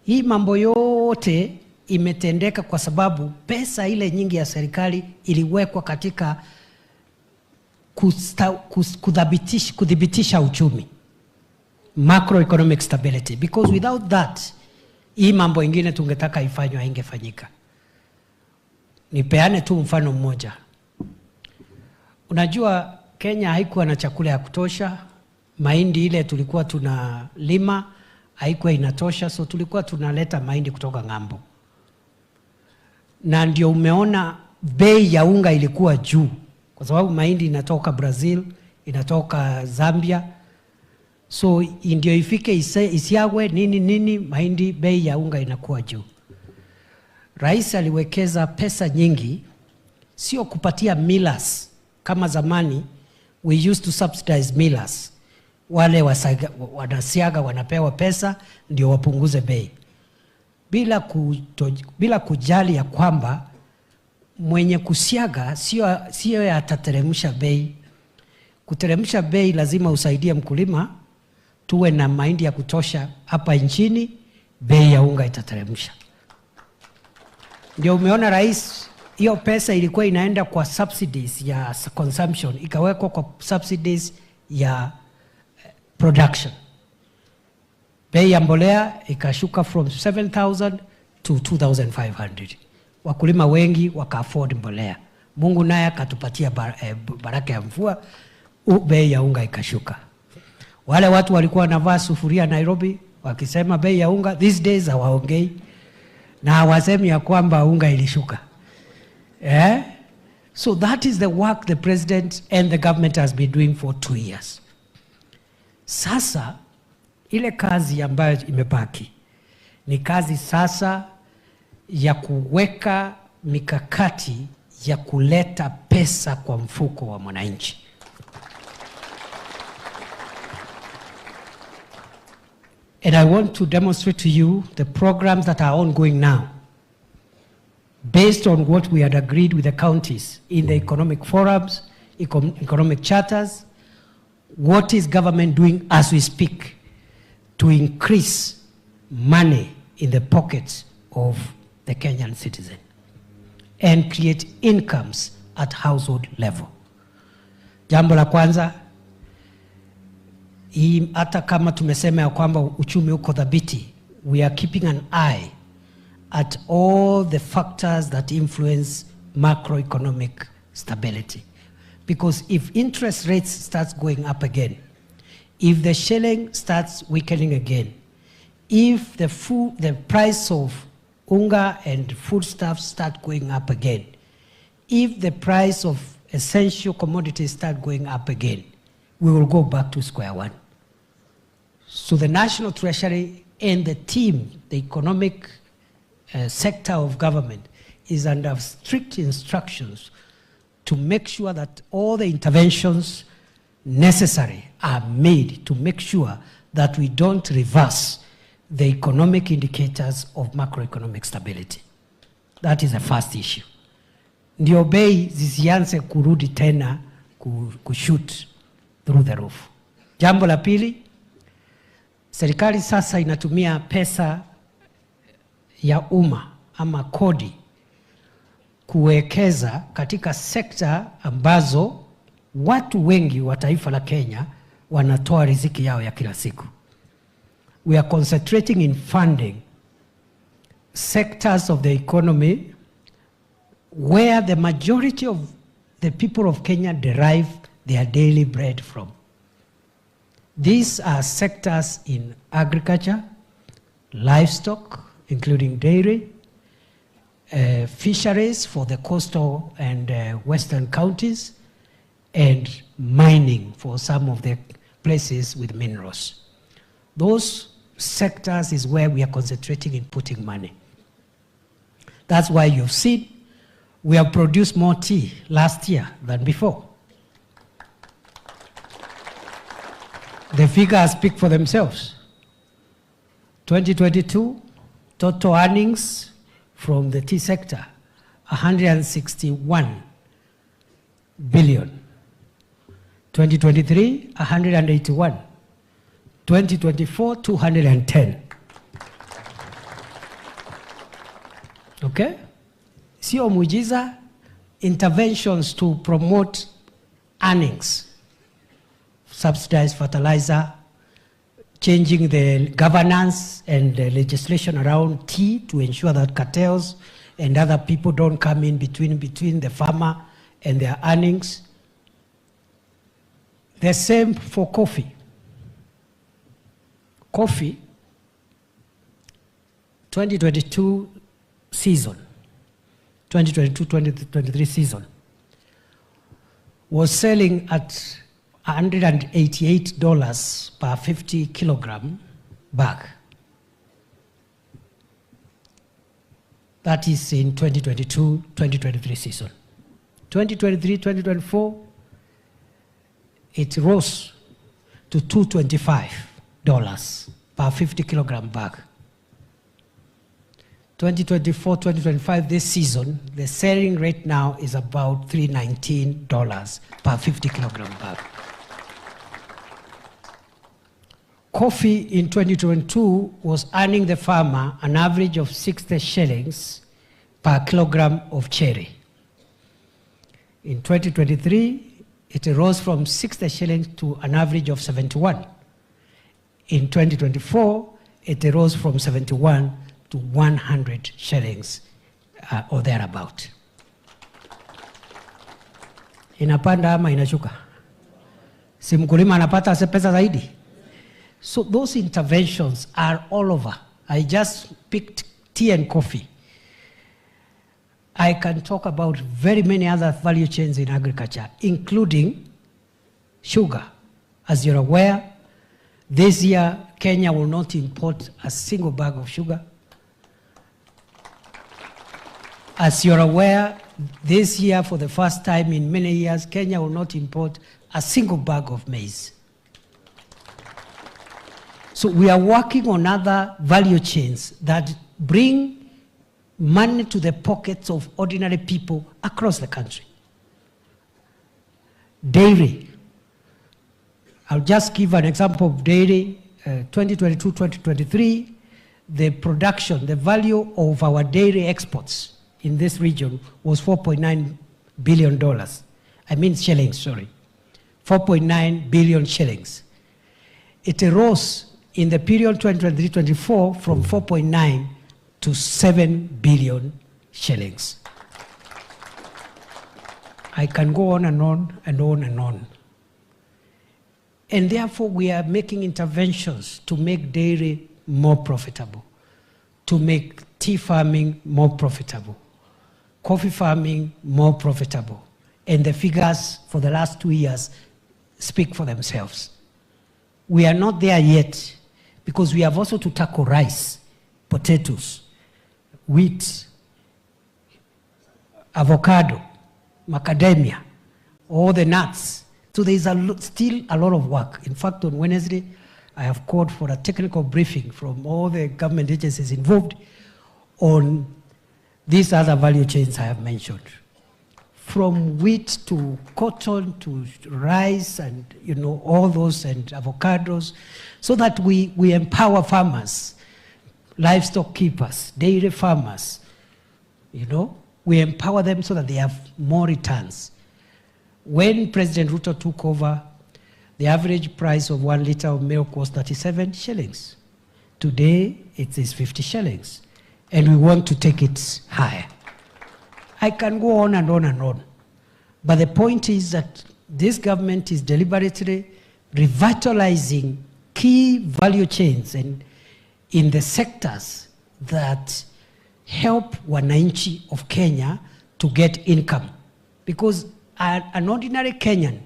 Hii mambo yote imetendeka kwa sababu pesa ile nyingi ya serikali iliwekwa katika kudhibitisha uchumi, macroeconomic stability, because without that hii mambo ingine tungetaka ifanywe haingefanyika. Nipeane tu mfano mmoja. Unajua Kenya haikuwa na chakula ya kutosha, mahindi ile tulikuwa tunalima haikuwa inatosha, so tulikuwa tunaleta mahindi kutoka ng'ambo. Na ndio umeona bei ya unga ilikuwa juu, kwa sababu mahindi inatoka Brazil, inatoka Zambia. So ndio ifike isiagwe nini mahindi, bei ya unga inakuwa juu. Rais aliwekeza pesa nyingi, sio kupatia millers kama zamani we used to subsidize millers. Wale wanasiaga wanapewa pesa ndio wapunguze bei, bila kujali ya kwamba mwenye kusiaga sio atateremsha bei. Kuteremsha bei lazima usaidie mkulima, tuwe na mahindi ya kutosha hapa nchini, bei ya unga itateremsha. Ndio umeona rais, hiyo pesa ilikuwa inaenda kwa subsidies ya consumption, ikawekwa kwa subsidies ya production. Bei ya mbolea ikashuka from 7,000 to 2,500. Wakulima wengi waka afford mbolea. Mungu naye akatupatia baraka ya mvua, bei ya unga ikashuka. Wale watu walikuwa wanavaa sufuria Nairobi wakisema bei ya unga, these days hawaongei na hawasemi ya kwamba unga ilishuka. So that is the work the president and the government has been doing for 2 years. Sasa ile kazi ambayo imebaki ni kazi sasa ya kuweka mikakati ya kuleta pesa kwa mfuko wa mwananchi. And I want to demonstrate to you the programs that are ongoing now, based on what we had agreed with the counties in the economic forums, economic charters. What is government doing as we speak to increase money in the pockets of the Kenyan citizen and create incomes at household level? Jambo la kwanza, hata kama tumesema ya kwamba uchumi uko dhabiti, we are keeping an eye at all the factors that influence macroeconomic stability. Because if interest rates starts going up again, if the shilling starts weakening again, if the price of unga and foodstuffs start going up again, if the price of essential commodities start going up again, we will go back to square one. So the National Treasury and the team, the economic sector of government, is under strict instructions to make sure that all the interventions necessary are made to make sure that we don't reverse the economic indicators of macroeconomic stability. That is the first issue. Ndio bei zisianze kurudi tena kushoot through the roof. Jambo la pili, serikali sasa inatumia pesa ya umma ama kodi kuwekeza katika sekta ambazo watu wengi wa taifa la Kenya wanatoa riziki yao ya kila siku. We are concentrating in funding sectors of the economy where the majority of the people of Kenya derive their daily bread from. These are sectors in agriculture, livestock, including dairy, fisheries for the coastal and western counties, and mining for some of the places with minerals. Those sectors is where we are concentrating in putting money. That's why you've seen we have produced more tea last year than before. The figures speak for themselves. 2022, total earnings from the tea sector, 161 billion. 2023, 181. 2024, 210. Okay? Sio muujiza, interventions to promote earnings, subsidized fertilizer, changing the governance and the legislation around tea to ensure that cartels and other people don't come in between the farmer and their earnings. The same for coffee. Coffee, 2022 season, 2022-2023 season, was selling at $188 per 50 kilogram bag. That is in 2022-2023 season. 2023-2024, it rose to $225 per 50 kilogram bag. 2024-2025, this season, the selling rate now is about $319 per 50 kilogram bag. Coffee in 2022 was earning the farmer an average of 60 shillings per kilogram of cherry. In 2023, it rose from 60 shillings to an average of 71. In 2024, it rose from 71 to 100 shillings or thereabout. Inapanda ama inashuka? Si mkulima anapata pesa zaidi? So those interventions are all over. I just picked tea and coffee. I can talk about very many other value chains in agriculture, including sugar. As you're aware, this year, Kenya will not import a single bag of sugar. As you're aware, this year, for the first time in many years, Kenya will not import a single bag of maize. So we are working on other value chains that bring money to the pockets of ordinary people across the country. Dairy. I'll just give an example of dairy. 2022-2023, the production, the value of our dairy exports in this region was $4.9 billion. I mean shillings, sorry. 4.9 billion shillings. It rose in the period 2023-24 from 4.9 to 7 billion shillings. I can go on and on and on and on. And therefore, we are making interventions to make dairy more profitable, to make tea farming more profitable, coffee farming more profitable. And the figures for the last 2 years speak for themselves. We are not there yet because we have also to tackle rice, potatoes, wheat, avocado, macadamia, all the nuts. So there is still a lot of work. In fact, on Wednesday, I have called for a technical briefing from all the government agencies involved on these other value chains I have mentioned. From wheat to cotton to rice and all those and avocados, so that we empower farmers, livestock keepers, dairy farmers, we empower them so that they have more returns. When President Ruto took over, the average price of 1 liter of milk was 37 shillings. Today, it is 50 shillings. And we want to take it higher. I can go on and on and on. But the point is that this government is deliberately revitalizing key value chains and in the sectors that help wananchi of Kenya to get income. Because an ordinary Kenyan,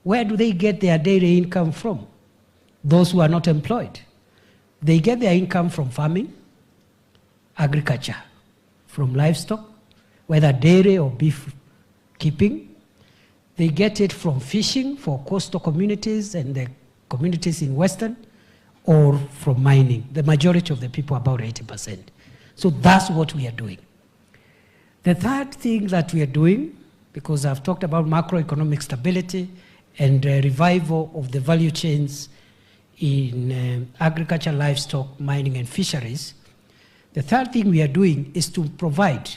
where do they get their daily income from? Those who are not employed. They get their income from farming, agriculture, from livestock, whether dairy or beef keeping. They get it from fishing for coastal communities and the communities in Western, or from mining. The majority of the people, about 80%. So that's what we are doing. The third thing that we are doing, because I've talked about macroeconomic stability and revival of the value chains in agriculture, livestock, mining, and fisheries, the third thing we are doing is to provide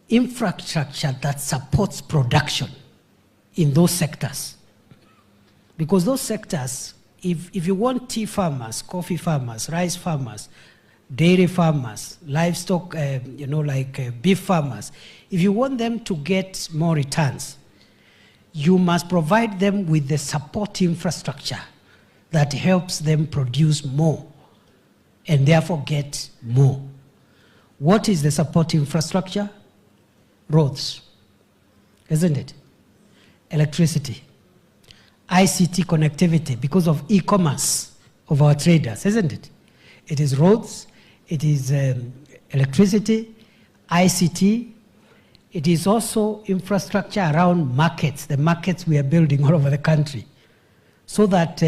infrastructure that supports production in those sectors. Because those sectors, if you want tea farmers, coffee farmers, rice farmers, dairy farmers, livestock, beef farmers, if you want them to get more returns, you must provide them with the support infrastructure that helps them produce more and therefore get more. What is the support infrastructure? Roads, isn't it? Electricity, ICT connectivity because of e-commerce of our traders, isn't it? It is roads, it is electricity, ICT. It is also infrastructure around markets, the markets we are building all over the country, so that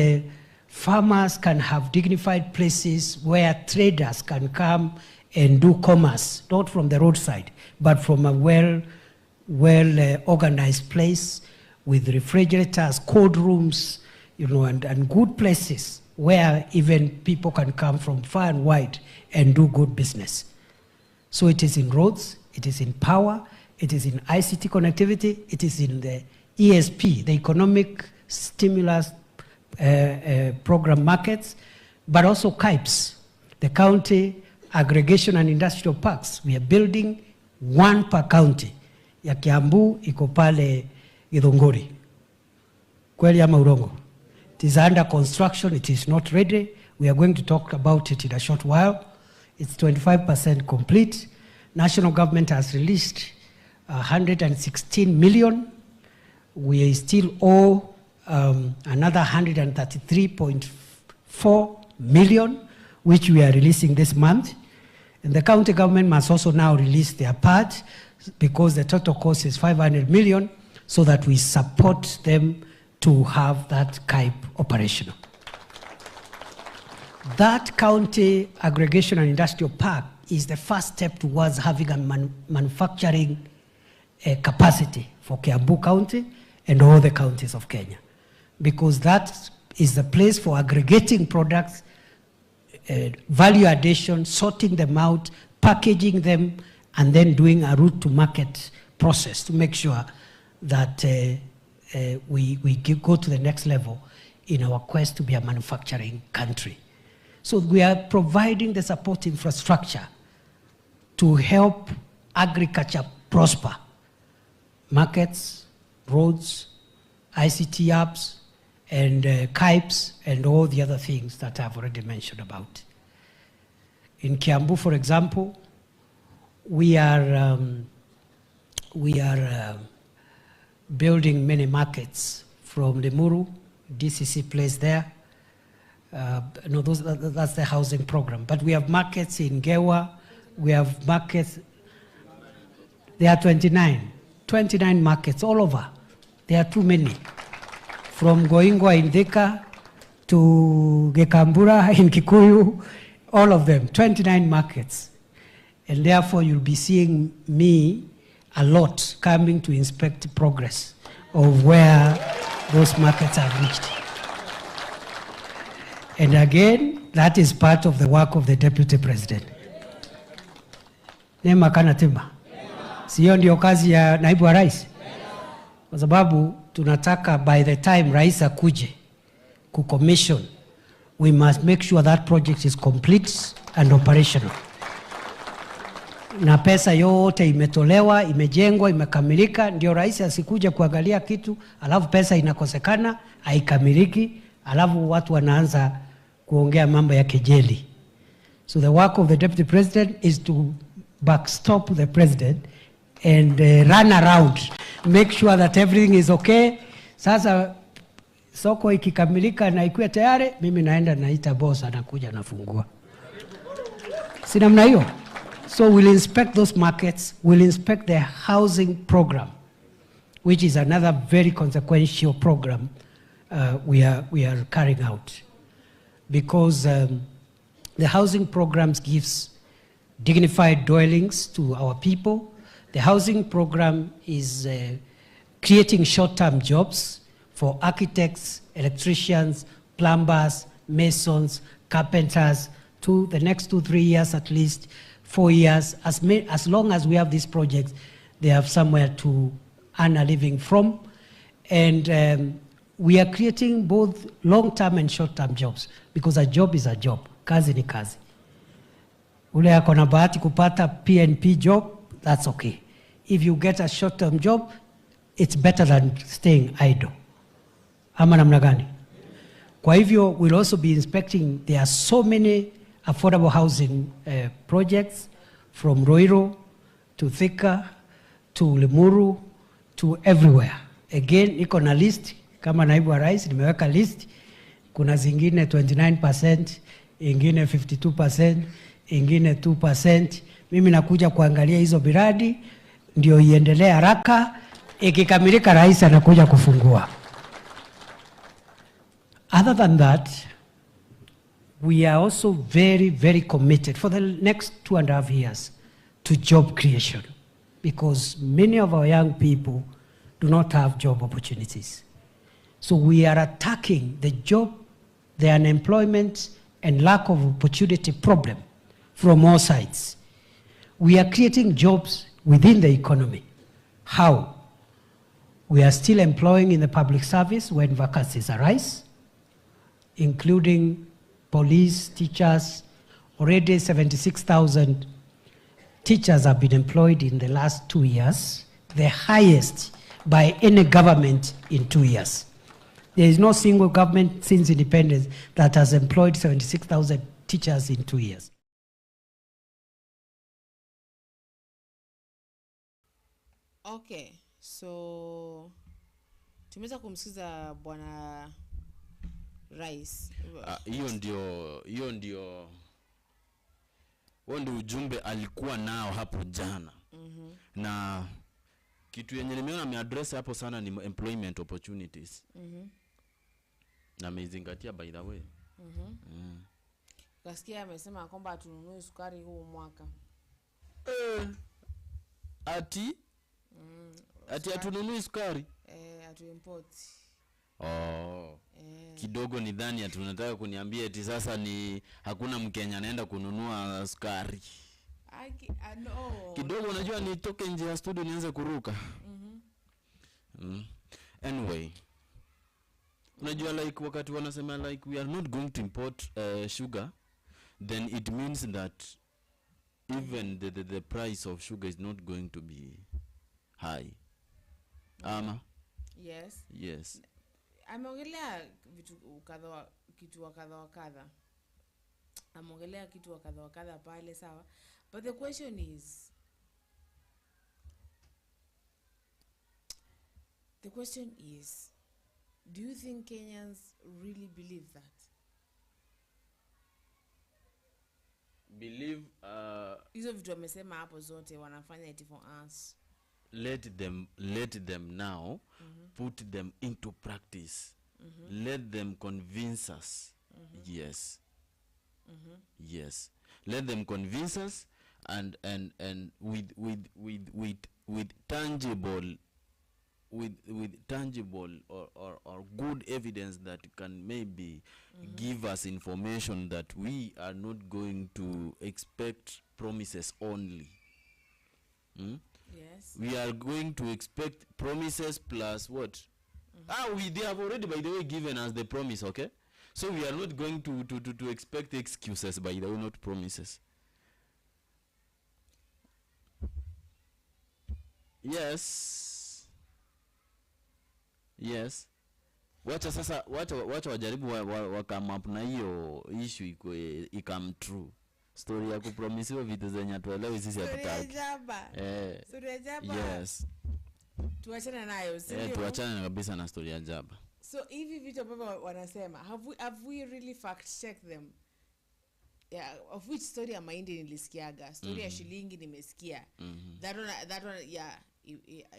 farmers can have dignified places where traders can come and do commerce, not from the roadside, but from a well-organized place with refrigerators, cold rooms, and good places where even people can come from far and wide and do good business. So it is in roads, it is in power, it is in ICT connectivity, it is in the ESP, the Economic Stimulus Program markets, but also KIPES, the County Aggregation and Industrial Parks. We are building one per county. Ya Kiambu iko pale Githunguri. Kweli ama urongo? It is under construction, it is not ready. We are going to talk about it in a short while. It's 25% complete. National government has released 116 million. We still owe another 133.4 million, which we are releasing this month. And the county government must also now release their part because the total cost is 500 million so that we support them to have that KIPE operational. That county aggregation and industrial park is the first step towards having a manufacturing capacity for Kiambu County and all the counties of Kenya, because that is the place for aggregating products, value addition, sorting them out, packaging them, and then doing a route to market process to make sure that we go to the next level in our quest to be a manufacturing country. So we are providing the support infrastructure to help agriculture prosper. Markets, roads, ICT apps, and KIPES, and all the other things that I've already mentioned about. In Kiambu, for example, we are building many markets from Limuru, DCC place there. No, that's the housing program. But we have markets in Gewa, we have markets, there are 29 markets all over. There are too many. From Goingwa in Thika to Gekambura in Kikuyu, all of them, 29 markets. And therefore you'll be seeing me a lot coming to inspect progress of where those markets have reached. And again, that is part of the work of the Deputy President. Nema kana tema. Sio ndio kazi ya naibu wa rais? Kwa sababu tunataka by the time rais akuje ku-commission, we must make sure that project is complete and operational. Na pesa yote imetolewa, imejengwa, imekamilika, ndio rais asikuje kuangalia kitu, alafu pesa inakosekana, haikamiliki, alafu watu wanaanza kuongea mambo ya kejeli. So the work of the Deputy President is to backstop the President and run around, make sure that everything is okay. Sasa soko ikikamilika na ikuwe tayari, mimi naenda naita boss anakuja nafungua. Si namna hiyo? So we'll inspect those markets, we'll inspect the housing program, which is another very consequential program we are carrying out. Because the housing programs gives dignified dwellings to our people. The housing program is creating short-term jobs for architects, electricians, plumbers, masons, carpenters, to the next 2-3 years at least, 4 years. As long as we have these projects, they have somewhere to earn a living from. And we are creating both long-term and short-term jobs, because a job is a job. Kazi ni kazi. Ule yako na bahati kupata PNP job, that's okay. If you get a short-term job, it's better than staying idle. Ama namna gani? Kwa hivyo, we'll also be inspecting, there are so many affordable housing projects from Roiro to Thika to Limuru to everywhere. Again, niko na list, kama naibu wa rais, nimeweka list. Kuna zingine 29%, ingine 52%, ingine 2%. Mimi nakuja kuangalia hizo miradi, ndio iendelee haraka, ikikamilika rais anakuja kufungua. Other than that, we are also very, very committed for the next 2.5 years to job creation, because many of our young people do not have job opportunities. So we are attacking the unemployment and lack of opportunity problem from all sides. We are creating jobs within the economy. How? We are still employing in the public service when vacancies arise, including police, teachers. Already 76,000 teachers have been employed in the last 2 years, the highest by any government in 2 years. There is no single government since independence that has employed 76,000 teachers in 2 years. Okay, so tumeweza kumsikiza bwana rais. Hiyo ndio ujumbe alikuwa nao hapo jana. Na kitu yenye nimeona ameaddress hapo sana ni employment opportunities. Na amezingatia by the way. Kasikia amesema kwamba tununue sukari huu mwaka. Ati atununue sukari? Atu import. Kidogo nidhani tunataka kuniambia eti sasa ni hakuna Mkenya anaenda kununua sukari. No. Kidogo unajua nitoke nje ya studio nianze kuruka. Anyway, unajua like wakati wanasema like we are not going to import sugar, then it means that even the price of sugar is not going to be high. Yes. Yes. Ameongelea kitu wa kadha. Ameongelea kitu wa kadha pale, sawa. But the question is, do you think Kenyans really believe that? Believe Hizo vitu wamesema hapo zote wanafanya it for us. Let them now put them into practice. Let them convince us. Yes. Yes. Let them convince us and with tangible or good evidence that can maybe give us information that we are not going to expect promises only. Yes. We are going to expect promises plus what? They have already, by the way, given us the promise, okay? So we are not going to expect excuses, by the way, not promises. Yes. Wacha wajaribu wakam up na hiyo issue ikam true. Story ya kupromisiwa vitu zenye tuelewe sisi hatutaki. Story ya jaba. Yes. Tuachane nayo, sio? Tuachane kabisa na story ya jaba. So hivi vitu ambavyo wanasema, have we really fact check them? Yeah, of which story ya mahindi nilisikiaga, story ya shilingi nimesikia. That one yeah,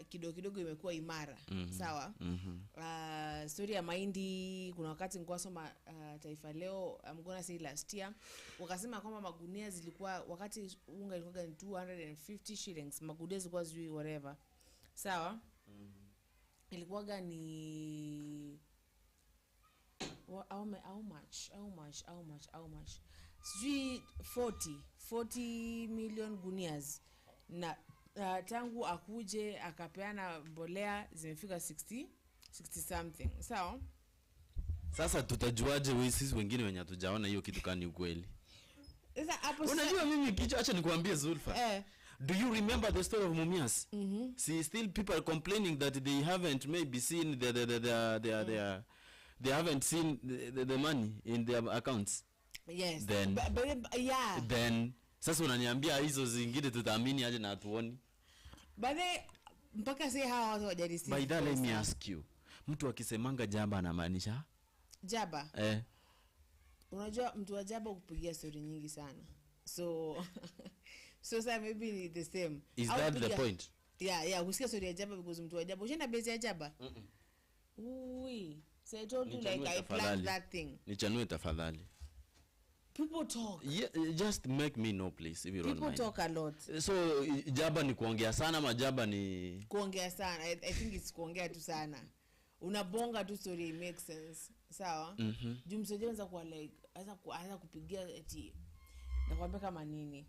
kidogo imekuwa imara. Sawa. Story ya mahindi kuna wakati nilikuwa soma Taifa Leo, I'm gonna say last year, wakasema kwamba magunia zilikuwa, wakati unga ilikuwa ni 250 shillings, magunia zilikuwa zui whatever. Sawa. Ilikuwa ni how much? Sijui 40 million gunias. Na tangu akuje akapeana mbolea zimefika 60 something. Sawa. Sasa tutajuaje wewe sisi wengine wenye hatujaona hiyo kitu kani ukweli? Sasa hapo unajua mimi kicho, acha nikwambie Zulfa. Do you remember the story of Mumias? See, still people complaining that they haven't maybe seen they haven't seen the money in their accounts. Yes. Then, yeah. Then sasa unaniambia hizo zingine tutaamini aje na atuoni? Mpaka say hawa watu wajarisi. By that let me ask you. Mtu akisemanga jaba anamaanisha? Jaba? Unajua mtu wa jaba kupigia story nyingi sana. So sasa maybe the same. Is that the point? Yeah, kusikia story ya jaba because mtu wa jaba. Ushenda base ya jaba? So I told you like I planned that thing. Nichanue tafadhali. People talk. Yeah, just make me know please if you don't mind. People talk a lot. So jaba ni kuongea sana ama jaba ni kuongea sana? I think it's kuongea tu sana. Unabonga tu story it makes sense. Sawa? Jumsoje anza kwa like anza kupigia eti nakwambia kama nini.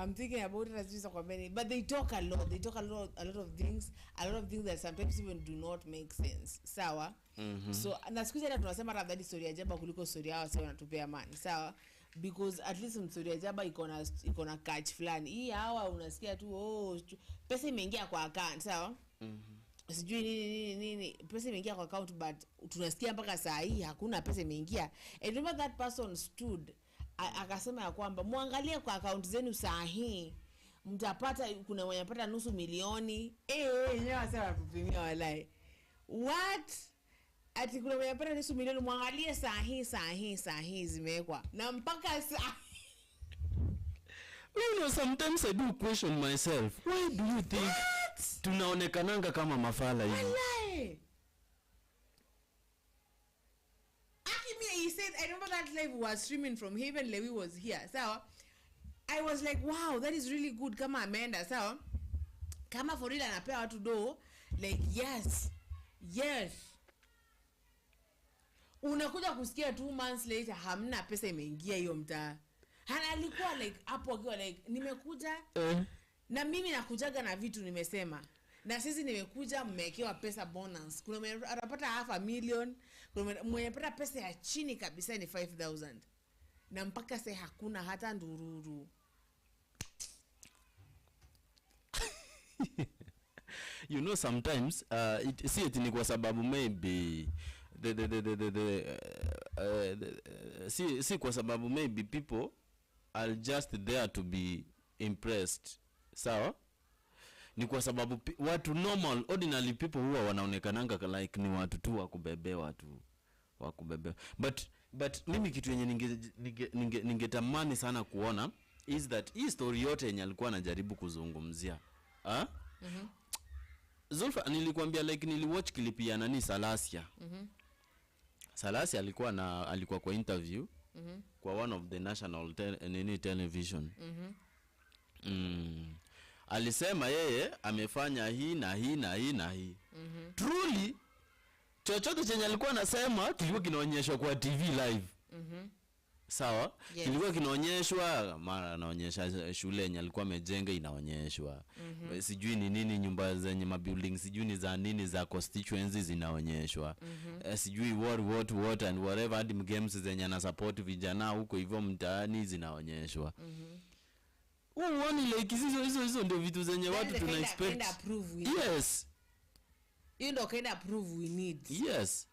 I'm thinking about it as just kwa many, but they talk a lot. They talk a lot of things that sometimes even do not make sense. Sawa? So na siku hizi tunasema rather the story ya jaba kuliko story yao sasa wanatupea amani. Sawa? Because at least story ya jaba iko na catch fulani. Hii hawa unasikia tu pesa imeingia kwa account. Sawa? Sijui nini pesa imeingia kwa account, but tunasikia mpaka saa hii hakuna pesa imeingia. And remember that person stood akasema ya kwamba muangalie kwa account zenu saa hii mtapata, kuna mwenye pata nusu milioni. Yeye anasema kupimia walai. What? Ati kuna mwenye pata nusu milioni, muangalie saa hii zimewekwa. Na mpaka saa you know, sometimes I do question myself. Why do you think tunaonekananga kama mafala hivi? Walai. He said, I remember that live was streaming from Haven. Lewi was here. So I was like, wow, that is really good. Kama Amanda. So kama for real anapea watu do, like yes. Unakuja kusikia 2 months later hamna pesa imeingia hiyo mtaa. Hana alikuwa like hapo akiwa like nimekuja na mimi nakujaga na vitu nimesema. Na sisi nimekuja mmewekewa pesa bonus. Kuna mwenye anapata $500,000, kuna mwenye anapata pesa ya chini kabisa ni 5,000. Na mpaka sasa hakuna hata ndururu. You know, sometimes see it ni kwa sababu maybe see kwa sababu maybe people are just there to be impressed. Sawa? Ni kwa sababu watu normal ordinary people huwa wanaonekananga like ni watu tu wakubebewa tu, wakubebewa. But mimi kitu yenye ningetamani sana kuona is that hii story yote yenye alikuwa anajaribu kuzungumzia. Zulfa, nilikwambia like niliwatch clip ya nani Salasia. Salasia alikuwa kwa interview kwa one of the national television. Alisema yeye amefanya hii na hii na hii na hii. Truly chochote chenye alikuwa anasema kilikuwa kinaonyeshwa kwa TV live. Sawa? Yes. Kilikuwa kinaonyeshwa, mara anaonyesha shule yenye alikuwa amejenga inaonyeshwa. Sijui ni nini nyumba zenye mabuildings, sijui ni za nini za constituencies zinaonyeshwa. Sijui what and whatever hadi games zenye ana support vijana huko hivyo mtaani zinaonyeshwa. Uone like hizo ndio vitu zenye watu tuna expect. Yes. You know kind of proof we need. Yes.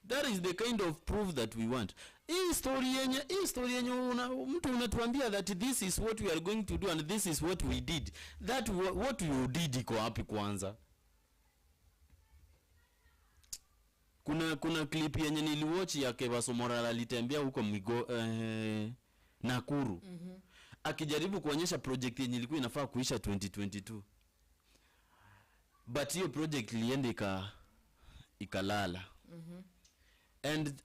That is the kind of proof that we want. Hii story yenye mtu unatuambia that this is what we are going to do and this is what we did. That what you did iko wapi kwanza? Kuna clip yenye niliwatch ya Kasongo alitembea huko Nakuru. Akijaribu kuonyesha project yenye ilikuwa inafaa kuisha 2022. But hiyo project ilienda ikalala.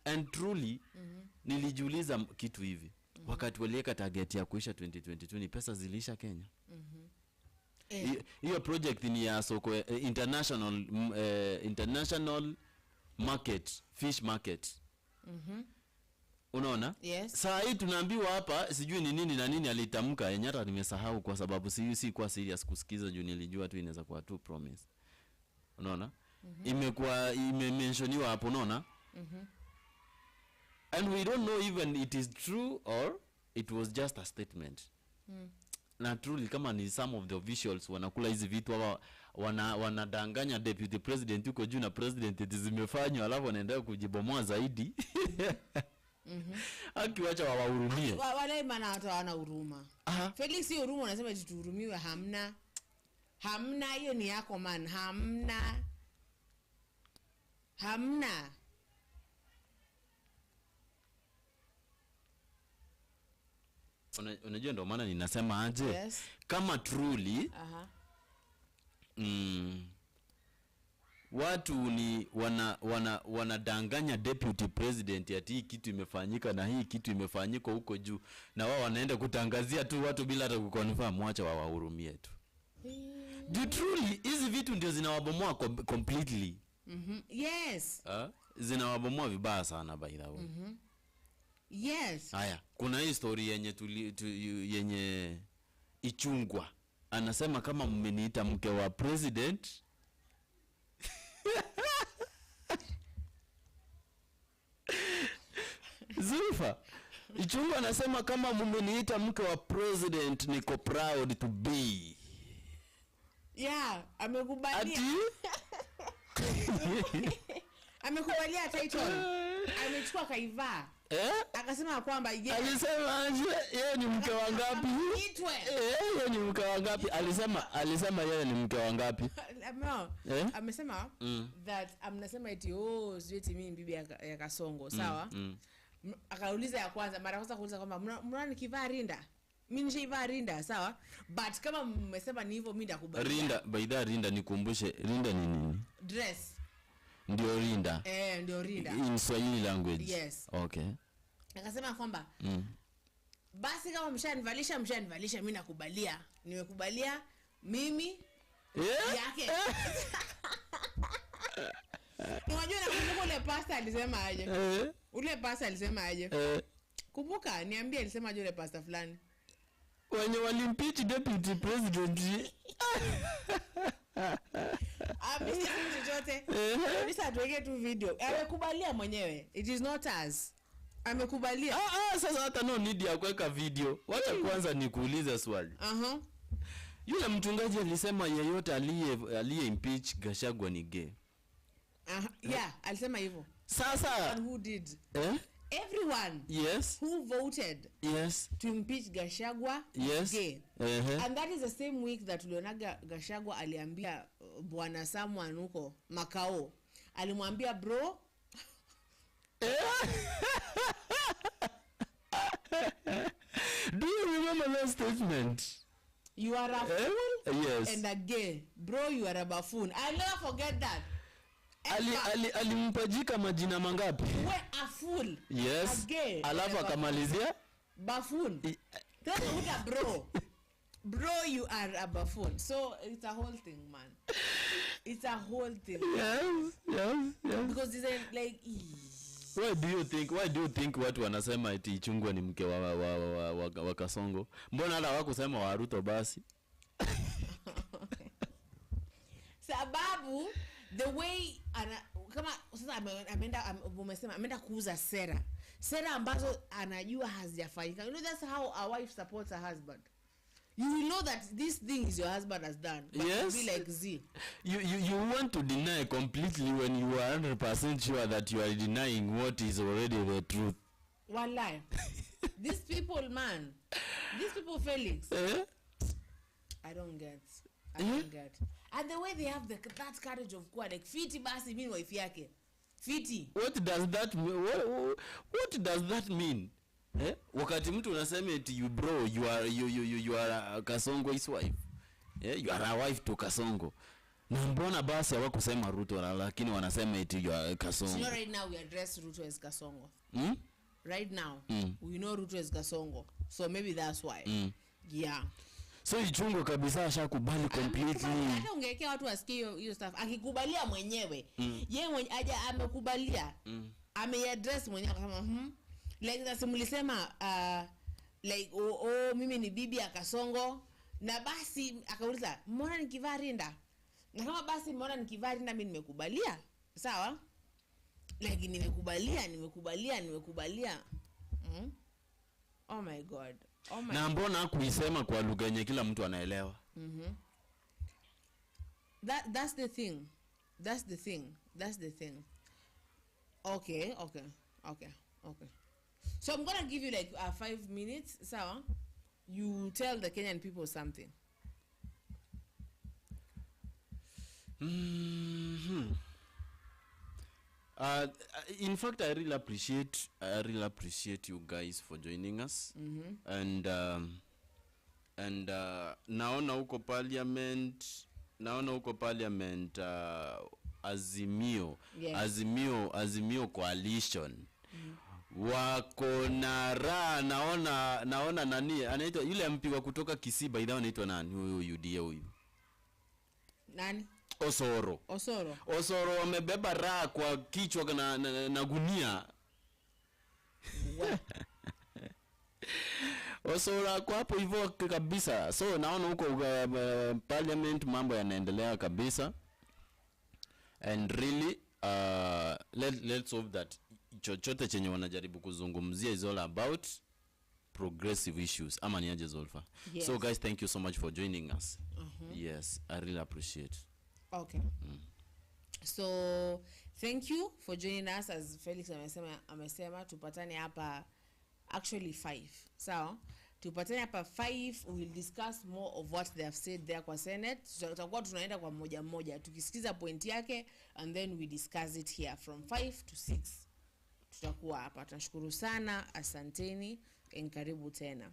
And truly nilijiuliza kitu hivi. Wakati waliweka target ya kuisha 2022 ni pesa zilisha Kenya. Hiyo project ni ya soko international market, fish market. Unaona? Yes. Saa hii tunaambiwa hapa sijui ni nini na nini alitamka yenye hata nimesahau kwa sababu si kwa serious kusikiza juu nilijua tu inaweza kuwa tu promise. Unaona? Imekuwa imementioniwa hapo, unaona? And we don't know even it is true or it was just a statement. Na truly kama ni some of the officials wanakula hizi vitu wanadanganya deputy president yuko juu na president zimefanywa alafu wanaendelea kujibomoa zaidi. Akiwacha wawahurumie. Wale maana hata hawana huruma. Felix hiyo huruma unasema tuhurumiwe, hamna. Hamna, hiyo ni yako man, hamna. Unajua ndio maana ninasema aje? Yes. Kama truly watu ni wanadanganya deputy president ati hii kitu imefanyika na hii kitu imefanyika huko juu na wao wanaenda kutangazia tu watu bila hata kuconfirm, mwacha wawahurumie tu. Do truly hizi vitu ndio zinawabomoa completely. Yes. Zinawabomoa vibaya sana by the way. Yes. Haya, kuna hii story yenye Ichungwa anasema kama mmeniita mke wa president Zulfa, Ichungwa anasema kama mmeniita mke wa president niko proud to be. Yeah, amekubalia. Amekubalia title. Amechukua kaivaa. Akasema kwamba yeye alisema yeye ni mke wa ngapi? Yeye ni mke wa ngapi? Alisema yeye ni mke wa ngapi? No. Amesema that amnasema eti sweet mimi bibi ya Kasongo, sawa? Akauliza ya kwanza, mara kwanza kuuliza kwamba mnaona nikivaa rinda? Mimi nishivaa rinda, sawa? But kama mmesema ni hivyo mimi ndakubali. Rinda, by the rinda nikumbushe, rinda ni nini? Dress. Ndio rinda. Ndio rinda. In Swahili language. Yes. Okay. Akasema kwamba basi kama mshanivalisha mimi nakubalia. Nimekubalia mimi yake. Unajua nakumbuka ule pasta alisema aje? Ule pasta alisema aje? Kumbuka, niambie alisema aje ule pasta fulani. Wenye walimpeach deputy president. chochote. Bisa tuweke tu video. Amekubalia mwenyewe. It is not us. Amekubalia. Sasa hata no need ya kuweka video. Wacha kwanza nikuulize swali. Yule mchungaji alisema yeyote aliye impeach Gachagua ni gay. Yeah, alisema hivyo. Sasa and who did? Everyone. Yes. Who voted? Yes. To impeach Gachagua. Yes. Gay. And that is the same week that ulionaga Gachagua aliambia Bwana Sawa Niko Makao. Alimwambia bro. Do you remember that statement? You are a fool yes. and a gay. Bro, you are a buffoon. I'll never forget that. Alimpajika majina mangapi? We a fool. Yes. A gay. Alafu akamalizia buffoon. That's what a bro. Bro, you are a buffoon. So it's a whole thing, man. It's a whole thing. Yes. Because it's like Why do you think watu wanasema eti Ichungwa ni mke wa Kasongo? Mbona hata hawakusema wa Ruto basi? Sababu the way kama sasa ameenda kuuza sera ambazo anajua hazijafanyika. You know, that's how a wife supports her husband. You will know that this thing is your husband has done. But yes. You'll be like Z. You want to deny completely when you are 100% sure that you are denying what is already the truth. Wallahi. These people, man. These people, Felix. I don't get. And the way they have that courage of kuwa like fiti basi mean wife yake. Fiti. What does that mean? What does that mean? Wakati mtu unasema eti you bro, you are Kasongo's wife. You are a wife to Kasongo. Na mbona basi hawakusema Ruto lakini wanasema eti you are Kasongo. So right now we address Ruto as Kasongo. Right now we know Ruto as Kasongo. So maybe that's why. Yeah. So Ichungwa kabisa ashakubali completely. Hata ungekea watu wasikie hiyo stuff. Akikubalia mwenyewe. Yeye mwenyewe aja amekubalia. Ameaddress mwenyewe kama like that simulisema like mimi ni bibi ya Kasongo na basi akauliza mbona nikivaa rinda? Na kama basi mbona nikivaa rinda mimi nimekubalia. Sawa? Like nimekubalia. Oh my god. Na mbona kuisema kwa lugha yenye kila mtu anaelewa? That's the thing. Okay. So I'm gonna give you like 5 minutes, Sawa. You tell the Kenyan people something. In fact, I really appreciate you guys for joining us. And naona huko parliament Azimio. Yes. Azimio coalition. Wako na raha. Naona nani anaitwa yule MP wa kutoka Kisiba idha anaitwa nani huyu UDA huyu? Nani? Osoro wamebeba raha kwa kichwa na gunia. Osoro kwa hapo hivyo kabisa. So naona huko parliament mambo yanaendelea kabisa. And really let's hope that chochote chenye wanajaribu kuzungumzia is all about progressive issues. Ama ni aje Zolfa? Yes. So guys, thank you so much for joining us. Yes, I really appreciate. Okay. So thank you for joining us. As Felix amesema tupatane hapa actually 5. So tupatane hapa 5, we will discuss more of what they have said there kwa Senate. Tutakuwa tunaenda kwa moja tukisikiza point yake and then we discuss it here from 5 to 6. Tutakuwa hapa. Tunashukuru sana, asanteni, karibu tena.